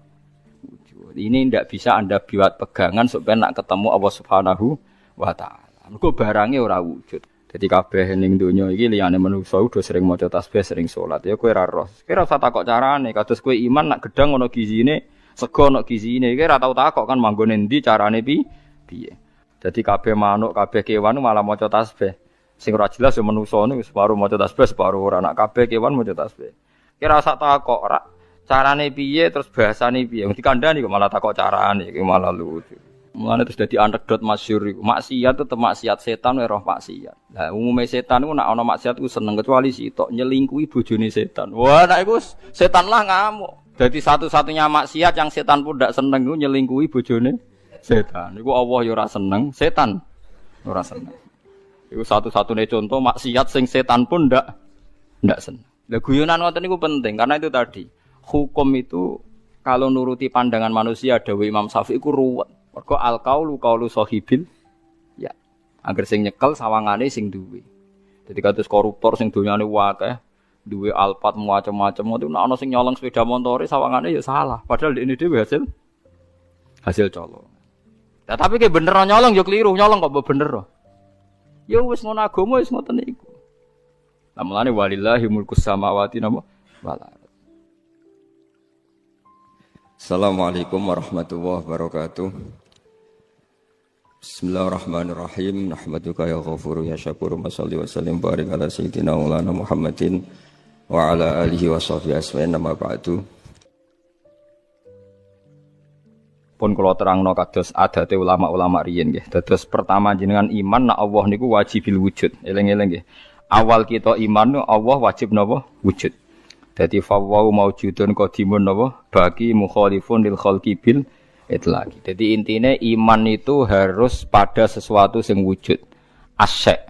wujud. Ini tidak bisa Anda buat pegangan supaya nak ketemu Allah Subhanahu wa taala. Mergo barange ora wujud. Dadi kabeh ning donya iki liyane manungsa udah sering maca tasbih, sering salat. Ya kowe ora roh. Kowe ora usah takok carane. Kados kowe iman nak gedang ana gizine, sego ana gizine. Kowe ora tau takok kan manggone endi carane piye. Dadi kabeh manuk, kabeh kewan malah maca tasbih. Sing ora jelas ya manungsa niku separuh maca tasbih, separuh ora. Nak kabeh kewan maca tasbih. Kowe ora usah takok ora carane piye terus bahasane piye. Wong dikandani kok malah takok carane, iki malah lucu. Mulane terus dadi anekdot masyhur iku. Maksiat tetep maksiat, setan wae roh maksiat. Lah umume setan iku nek ana maksiat iku seneng kecuali sitok nyelingkuhi bojone setan. Wah, nek iku setan lah ngamuk. Dadi satu-satunya maksiat yang setan pun ndak seneng iku nyelingkuhi bojone setan. Iku Allah ya ora seneng, setan ora seneng. Iku satu-satunya contoh maksiat sing setan pun ndak seneng. Lah guyonan ngoten niku penting karena itu tadi. Hukum itu kalau nuruti pandangan manusia dawuh Imam Syafi'i iku ruwet. Mergo al-qaulu qaulu sahibil ya. Angger sing nyekel sawangane sing duwe. Dadi kados koruptor sing donyane akeh, duwe alpat macam-macam itu nek ana sing nyolong sepeda montore sawangane ya salah. Padahal ini dhewe hasil colong. Nah, tapi ki bener nyolong ya keliru, nyolong kok bener. Ya wis ngono agama wis ngoten iku. Lah mulane walillahi mulkus samawati wal ardh. Assalamualaikum warahmatullahi wabarakatuh. Bismillahirrahmanirrahim. Nahmaduka ya ghafuru ya syakuru wa shalli wa sallim barik ala sayyidina maulana Muhammadin wa ala alihi wa sahbihi asma'in nama ba'du. Pun kula terangno kados adate ulama-ulama riyen nggih. Dados pertama jenengan iman nek Allah niku wajibil wujud. Eling-eling nggih. Awal kita iman Allah wajib napa? Wujud. Dadi fawwau maujudun qadimun napa? Bagi mukhalifun lil khalqi bil itlaqi. Jadi intine iman itu harus pada sesuatu sing wujud. Asy'.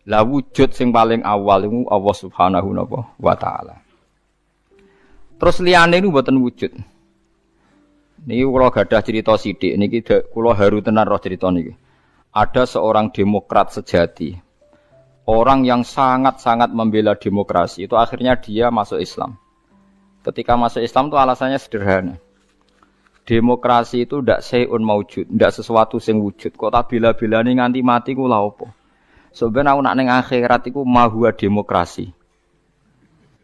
Lah wujud sing paling awal iku Allah Subhanahu wa taala. Terus liyane niku mboten wujud. Niki kula gadah cerita sithik niki kula haru tenan roh cerita niki. Ada seorang demokrat sejati. Orang yang sangat-sangat membela demokrasi itu akhirnya dia masuk Islam. Ketika masuk Islam itu alasannya sederhana. Demokrasi itu ndak sayun maujud, ndak sesuatu sing wujud. Kok tak bela-belani nganti mati ku lha opo? Sebenarnya aku nak ning akhirat iku mahwa demokrasi.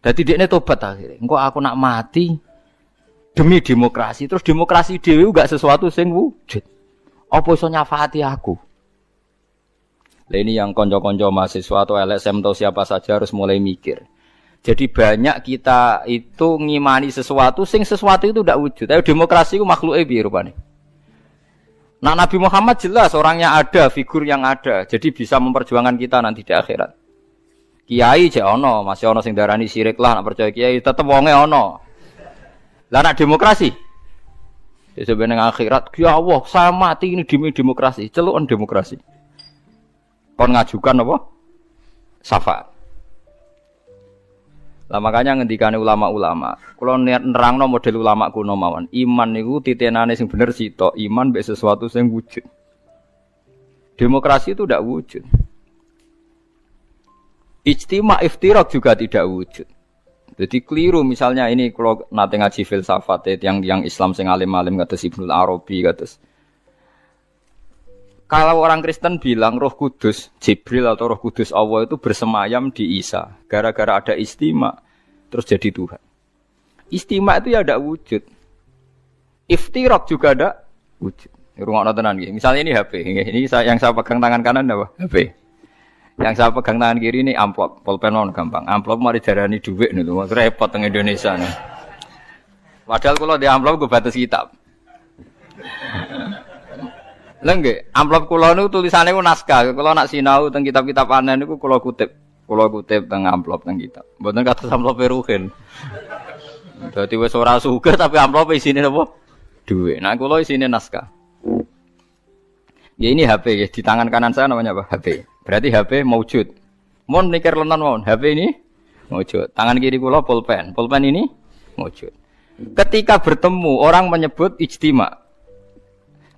Dadi dekne tobat akhirnya. Engko aku nak mati demi demokrasi. Terus demokrasi dhewe enggak sesuatu sing wujud. Apa iso nyafaati aku? Lah ini yang konco-konco mahasiswa atau LSM atau siapa saja harus mulai mikir. Jadi banyak kita itu ngimani sesuatu sesuatu itu tidak wujud. Tapi demokrasi itu makhluke piye rupane. Nah Nabi Muhammad jelas orangnya ada, figur yang ada. Jadi bisa memperjuangkan kita nanti di akhirat. Kiai jek ono, masih ono sing darani syirik lah nak percaya kiai tetep wonge ono. Lah nak demokrasi. Ya sebenarnya akhirat, ya Allah, saya mati ini demi demokrasi, celukan demokrasi. Kon ngajukan apa? syafaat. Lah makanya ngendikane ulama-ulama, kula nerangno model ulama kuno mawon. Iman niku titenane sing bener sitok, iman mbek sesuatu sing wujud. Demokrasi itu tidak wujud. Ijtima iftirak juga tidak wujud. Jadi keliru misalnya ini kalau nate ngaji filsafat yang Islam sing alim-alim kados Ibnu Arabi kados. Kalau orang Kristen bilang Roh Kudus, Jibril atau Roh Kudus Allah itu bersemayam di Isa, gara-gara ada istima terus jadi Tuhan. Istima itu ya ada wujud. Iftirak juga ada wujud. Rungokno tenan iki. Misalnya ini HP, ini yang saya pegang tangan kanan apa? HP. Yang saya pegang tangan kiri ini amplop, pulpen gampang. Amplop mari darani dhuwit niku, repot teng Indonesia nih. Padahal kalau di amplop gue batas kitab. Lha nggih, amplop kula niku tulisane ku naskah. Kula nak sinau teng kitab-kitab anen niku kula kutip teng amplop teng kitab. Mboten kados amplop Ruhin. Dadi wis ora sugih tapi amplop isine napa? Dhuwit. Nah kula isine naskah. Ya ini HP ya, di tangan kanan saya namanya apa? HP. Berarti HP maujud. Mon mikir lenan mon, HP ini maujud. Tangan kiri kula pulpen. Pulpen ini maujud. Ketika bertemu orang menyebut ijtima.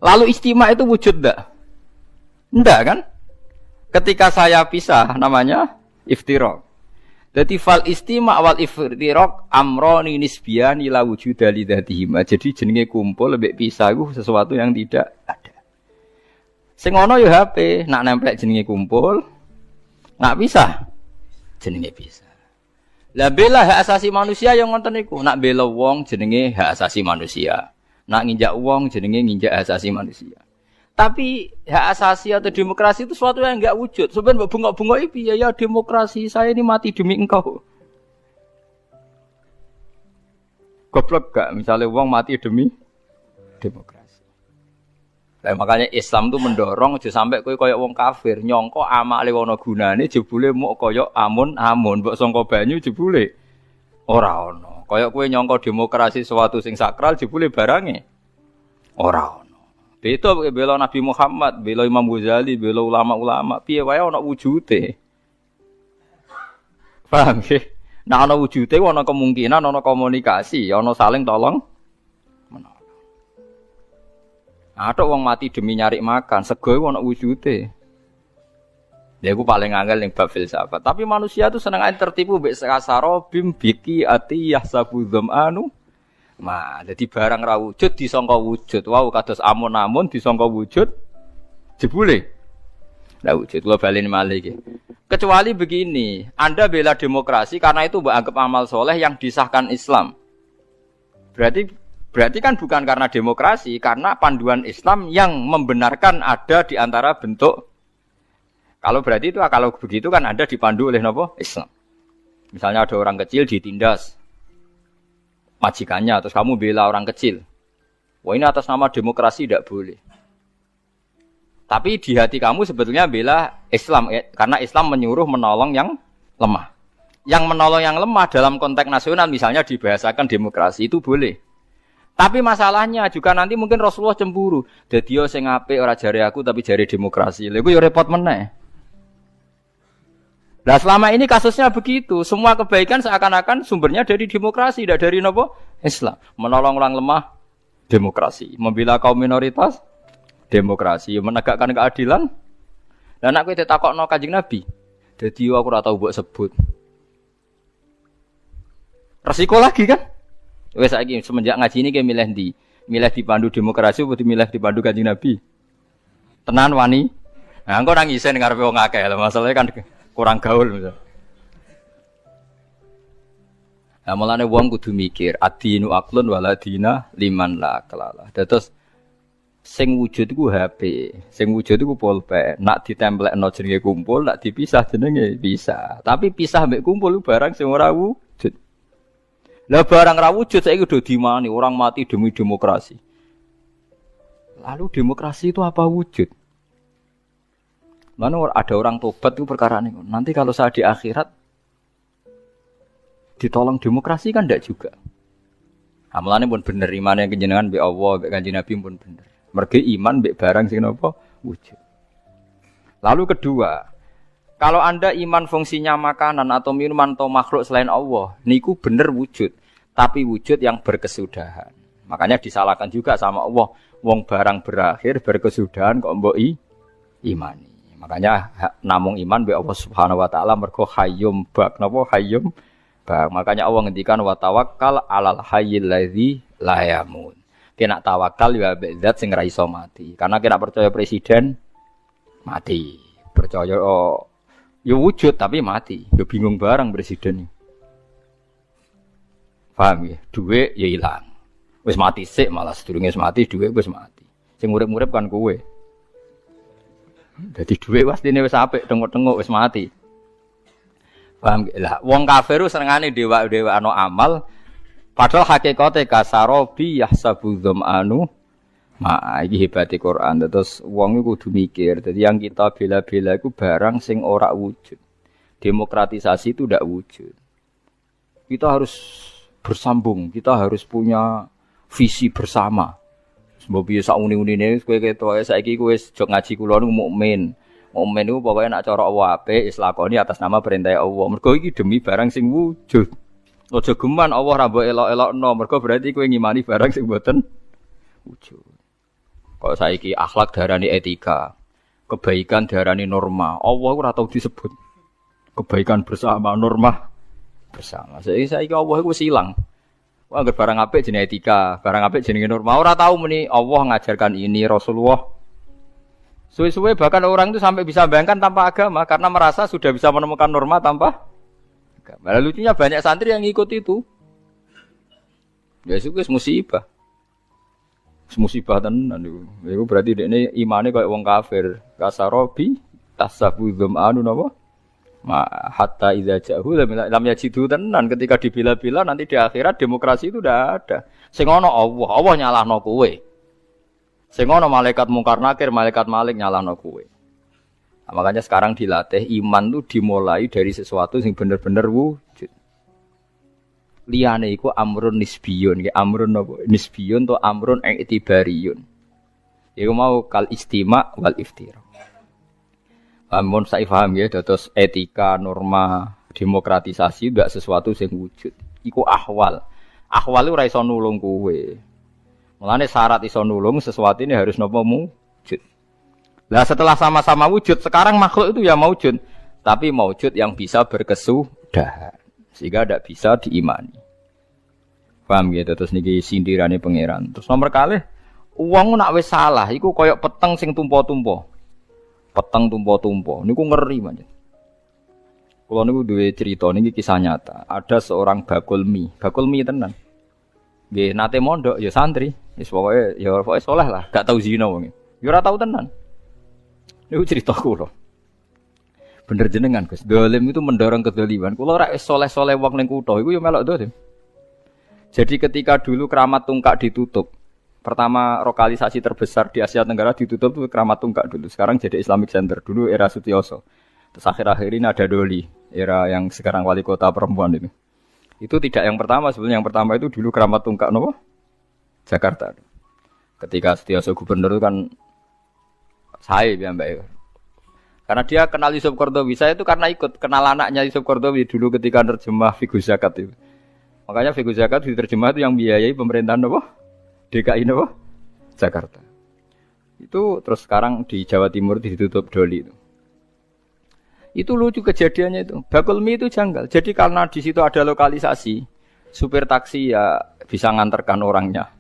Lalu ijtima itu wujud enggak? Enggak kan? Ketika saya pisah namanya iftirak. Jadi fal istima wal iftirak amroni nisbiyani la wujuda li dzatihima. Jadi jenenge kumpul lebih pisah itu sesuatu yang tidak ada. Sing ana ya HP, nak nempel jenenge kumpul, nak pisah jenenge pisah. Lah bela hak asasi manusia yang ngoten niku, nak bela wong jenenge hak asasi manusia. Nak nginjak wong jenenge nginjak hak asasi manusia. Tapi hak asasi atau demokrasi itu sesuatu yang enggak wujud. Sampeyan mbok bengok-bengoki piye ya demokrasi, saya ini mati demi engkau. Goblok gak misalnya wong mati demi demokrasi. Nah, makanya Islam itu mendorong aja sampai kowe koyo wong kafir nyangka amale ana gunane jebule muk koyo amun-amun mbok sangka banyu jebule ora ana. Koyo kowe nyangka demokrasi sesuatu sing sakral jebule barange ora ana. Beda bela Nabi Muhammad, bela Imam Ghazali, bela ulama-ulama, piye wae ana wujude. Paham nggih? Nah ana wujude ana kemungkinan ana komunikasi, ana saling tolong. Ada wong mati demi nyari makan, sego ana wujude. Ya iku paling angel ning bab filsafat. Tapi manusia itu seneng ae tertipu mbek sakasaro bim biki ati yahsabu dzamanu. Nah, dadi barang ra wujud disangka wujud. Wau kados amun-amun disangka wujud jebule. Lah wujud kula baleni malih iki. Kecuali begini, Anda bela demokrasi karena itu mbok anggap amal soleh yang disahkan Islam. Berarti kan bukan karena demokrasi, karena panduan Islam yang membenarkan ada di antara bentuk. Kalau berarti itu, kalau begitu kan Anda dipandu oleh apa? Islam. Misalnya ada orang kecil ditindas majikannya, terus kamu bela orang kecil. Wah ini atas nama demokrasi tidak boleh. Tapi di hati kamu sebetulnya bela Islam, karena Islam menyuruh menolong yang lemah. Yang menolong yang lemah dalam konteks nasional misalnya dibahasakan demokrasi itu boleh. Tapi masalahnya juga nanti mungkin Rasulullah cemburu. Dadi yo sing apik ora jare aku tapi jare demokrasi. Lha iku yo repot meneh. Lah selama ini kasusnya begitu, semua kebaikan seakan-akan sumbernya dari demokrasi, tidak dari napa? Islam. Menolong orang lemah demokrasi, membela kaum minoritas demokrasi, menegakkan keadilan. Lah nek kowe ditakokno Kanjeng Nabi, dadi aku ora tau mbok sebut. Resiko lagi kan? Wes saiki semenjak ngaji ini ke milih ndi? Milih dipandu demokrasi apa milih dipandu Kanjeng Nabi? Tenan wani. Nah, engko nang isen ngarepe wong akeh lho, masalahnya kan kurang gaul misal. Nah, mulane wong kudu mikir, adinu aqlun waladina liman la kalala. Terus sing wujud iku HP, sing wujud iku pulpen. Nak ditemplekno jenenge kumpul, nak dipisah jenenge bisa. Tapi pisah mbek kumpul barang sing ora wujud. Lah barang ra wujud saiki kudu dimani orang mati demi demokrasi. Lalu demokrasi itu apa wujud? Mana ada orang tobat itu perkara ini. Nanti kalau saya di akhirat ditolong demokrasi kan tidak juga. Amalannya pun bener, iman yang kejenengan be Allah, be Kanjeng Nabi pun bener. Mergi iman be barang sing napa wujud. Lalu kedua, Kalau Anda iman fungsinya makanan atau minuman atau makhluk selain Allah, niku bener wujud, tapi wujud yang berkesudahan. Makanya disalahkan juga sama Allah, wong barang berakhir berkesudahan kok mbok imani. Makanya namung iman be Allah Subhanahu wa taala mergo hayyum bak napa hayyum bak. Makanya Allah ngendikan wa tawakkal 'alal hayyil ladzi la yamut. Kena tawakal ya be zat sing ra iso mati. Karena kena percaya presiden mati. Percaya ya wujud tapi mati. Ya bingung barang presiden. Paham ya? Duit ya hilang. Wis mati sik malah sedurunge wis mati duit wis mati. Sing urip-urip kan kowe. Dadi duit pastine wis apik tengok-tengok wis mati. Paham ya? Lah wong kafir senengane dewa-dewa ana amal padahal hakikate kasarobi yahsabu dzam'anu iki hebate Quran. Terus wong iku kudu mikir. Dadi yang kita bela-bela iku barang sing ora wujud. Demokratisasi itu ndak wujud. Kita harus bersambung, kita harus punya visi bersama. Sebab biasa uni-unine kowe ketok saiki kowe wis jog ngaji kula niku mukmin. Mukmin niku pokoke nek cara Allah apik wis lakoni atas nama perintah Allah. Mergo iki demi barang sing wujud. Aja geman Allah ra mbok elok-elokno, mergo berarti kowe ngimani barang sing mboten wujud. Kok saiki akhlak darani etika, kebaikan darani norma. Allah ora tau disebut. Kebaikan bersama, norma bersama. Saiki Allah iku wis ilang. Wah, anggere barang apik jenenge etika, barang apik jenenge norma. Ora tau muni Allah ngajarkan ini Rasulullah. Suwe-suwe bahkan orang itu sampai bisa bayangkan tanpa agama karena merasa sudah bisa menemukan norma tanpa agama. Lucunya banyak santri yang ngikut itu. Ya itu musibah. Musibah tenan niku. Iku berarti dekne imane koyo wong kafir. Kasarobi tasabu dzam'anu napa? Hatta idza ja'u lam yajidu tenan ketika dibela-bela nanti di akhirat demokrasi itu udah ada. Sing ana Allah nyalahno kowe. Sing ana malaikat mungkar nakir, malaikat malik nyalahno kowe. Nah, makanya sekarang dilatih iman tuh dimulai dari sesuatu yang bener-bener wujud. Liyane iku amrun nisbiyun, nggih amrun napa? Nisbiyun to amrun i'tibariyun. Iku mau kal istima' wal iftira. Amun saya paham ya, terus etika, norma, demokratisasi tidak sesuatu yang wujud. Iku ahwal. Ahwal itu ora iso nulung kowe. Mulane syarat iso nulung sesuatu ini harus napa wujud. Lah setelah sama-sama wujud, sekarang makhluk itu ya wujud, tapi wujud yang bisa berkesudahan. Sehingga tidak bisa diimani. Paham gitu, terus niki sindirane pangeran. Terus nomor kalih, uang nak wis salah, iku koyok peteng sing tumpo-tumpo. Peteng tumpo-tumpo, niku ngeri banget. Kalau niku duwe cerita niki kisah nyata. Ada seorang bakul mie tenan. Nggih nate mondok ya santri, wis pokoke saleh lah, gak tau zina wong. Ya ora tau tenan. Niku cerita kula. Bener jenengan Gus, dolim itu mendorong kedzaliman. Kula ora soleh-soleh wong ning kutha iku ya melok dolim. Jadi ketika dulu Keramat Tungkak ditutup, pertama lokalisasi terbesar di Asia Tenggara ditutup itu Keramat Tungkak dulu. Sekarang jadi Islamic Center. Dulu era Sutioso. Terus akhir-akhir ini ada Doli, era yang sekarang wali kota perempuan itu. Itu tidak yang pertama, sebenarnya yang pertama itu dulu Keramat Tungkak nopo? Jakarta. Ketika Sutioso gubernur itu kan saya ya Mbak. Karena dia kenal Yusuf Qaradawi. Saya itu karena ikut kenal anaknya Yusuf Qaradawi dulu ketika nerjemah Fiqh Zakat itu. Makanya Fiqh Zakat diterjemah itu yang biayai pemerintahan apa? DKI apa? Jakarta. Itu terus sekarang di Jawa Timur ditutup Doli itu. Itu lucu kejadiannya itu. Bakul mie itu janggal. Jadi karena di situ ada lokalisasi, supir taksi ya bisa nganterkan orangnya.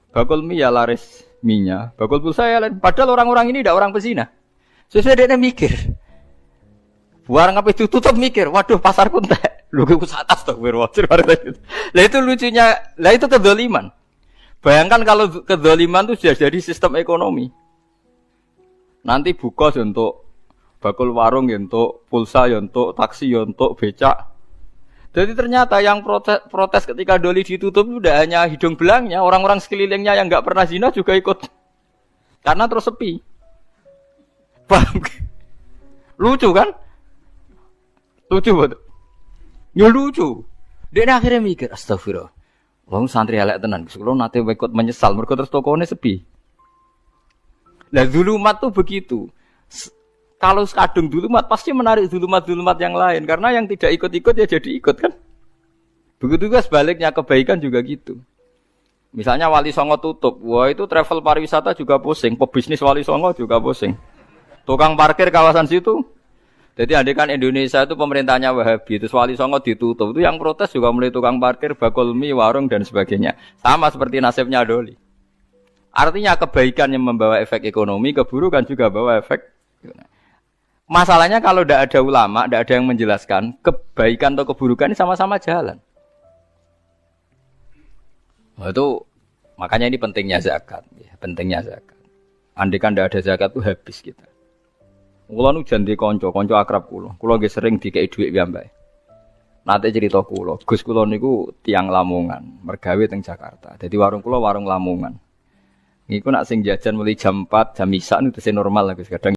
Bakul mie ya laris mie-nya. Bakul pulsa ya lain. Padahal orang-orang ini tidak orang pezina. Sesuai dia mikir. Barang apa itu tutup mikir. Waduh pasar kuntek. Lu ke atas tuh berwajib. Lah itu lucunya. Lah itu kedzaliman. Bayangkan kalau kedzaliman itu sudah jadi sistem ekonomi. Nanti buka untuk bakul warung, untuk pulsa, untuk taksi, untuk becak. Jadi ternyata yang protes ketika Doli ditutup itu tidak hanya hidung belangnya. Orang-orang sekelilingnya yang nggak pernah zina juga ikut. Karena terus sepi. Paham? Lucu kan? Lucu betul. Ya lucu. Dia akhirnya mikir, astagfirullah. Wong santri elek tenan. Kulo nate ikut menyesal mergo terus tokone sepi. Lah zulumat tuh begitu. Kalau kadung dulumat pasti menarik dulumat-dulumat yang lain karena yang tidak ikut-ikut ya jadi ikut kan. Begitu juga sebaliknya kebaikan juga gitu. Misalnya Wali Songo tutup, wah itu travel pariwisata juga pusing, pebisnis Wali Songo juga pusing. Tukang parkir kawasan situ. Jadi andai kan Indonesia itu pemerintahnya Wahabi, terus Wali Songo ditutup, itu yang protes juga mulai tukang parkir, bakul mie, warung dan sebagainya. Sama seperti nasibnya Doli. Artinya kebaikan yang membawa efek ekonomi, keburukan juga bawa efek. Masalahnya kalau tidak ada ulama, tidak ada yang menjelaskan, kebaikan atau keburukan ini sama-sama jalan. Nah, itu makanya ini pentingnya zakat, ya, pentingnya zakat. Andai kan tidak ada zakat itu habis kita. Kulo nu janji konco akrab kulo nggih sering dikei dhuwit piyambake. Nate cerita kulo, Gus kulo niku tiyang Lamongan, mergawe teng Jakarta. Dadi warung kulo warung Lamongan. Niku nak sing jajan mulai jam 4, jam isya niku normal lah Gus kadang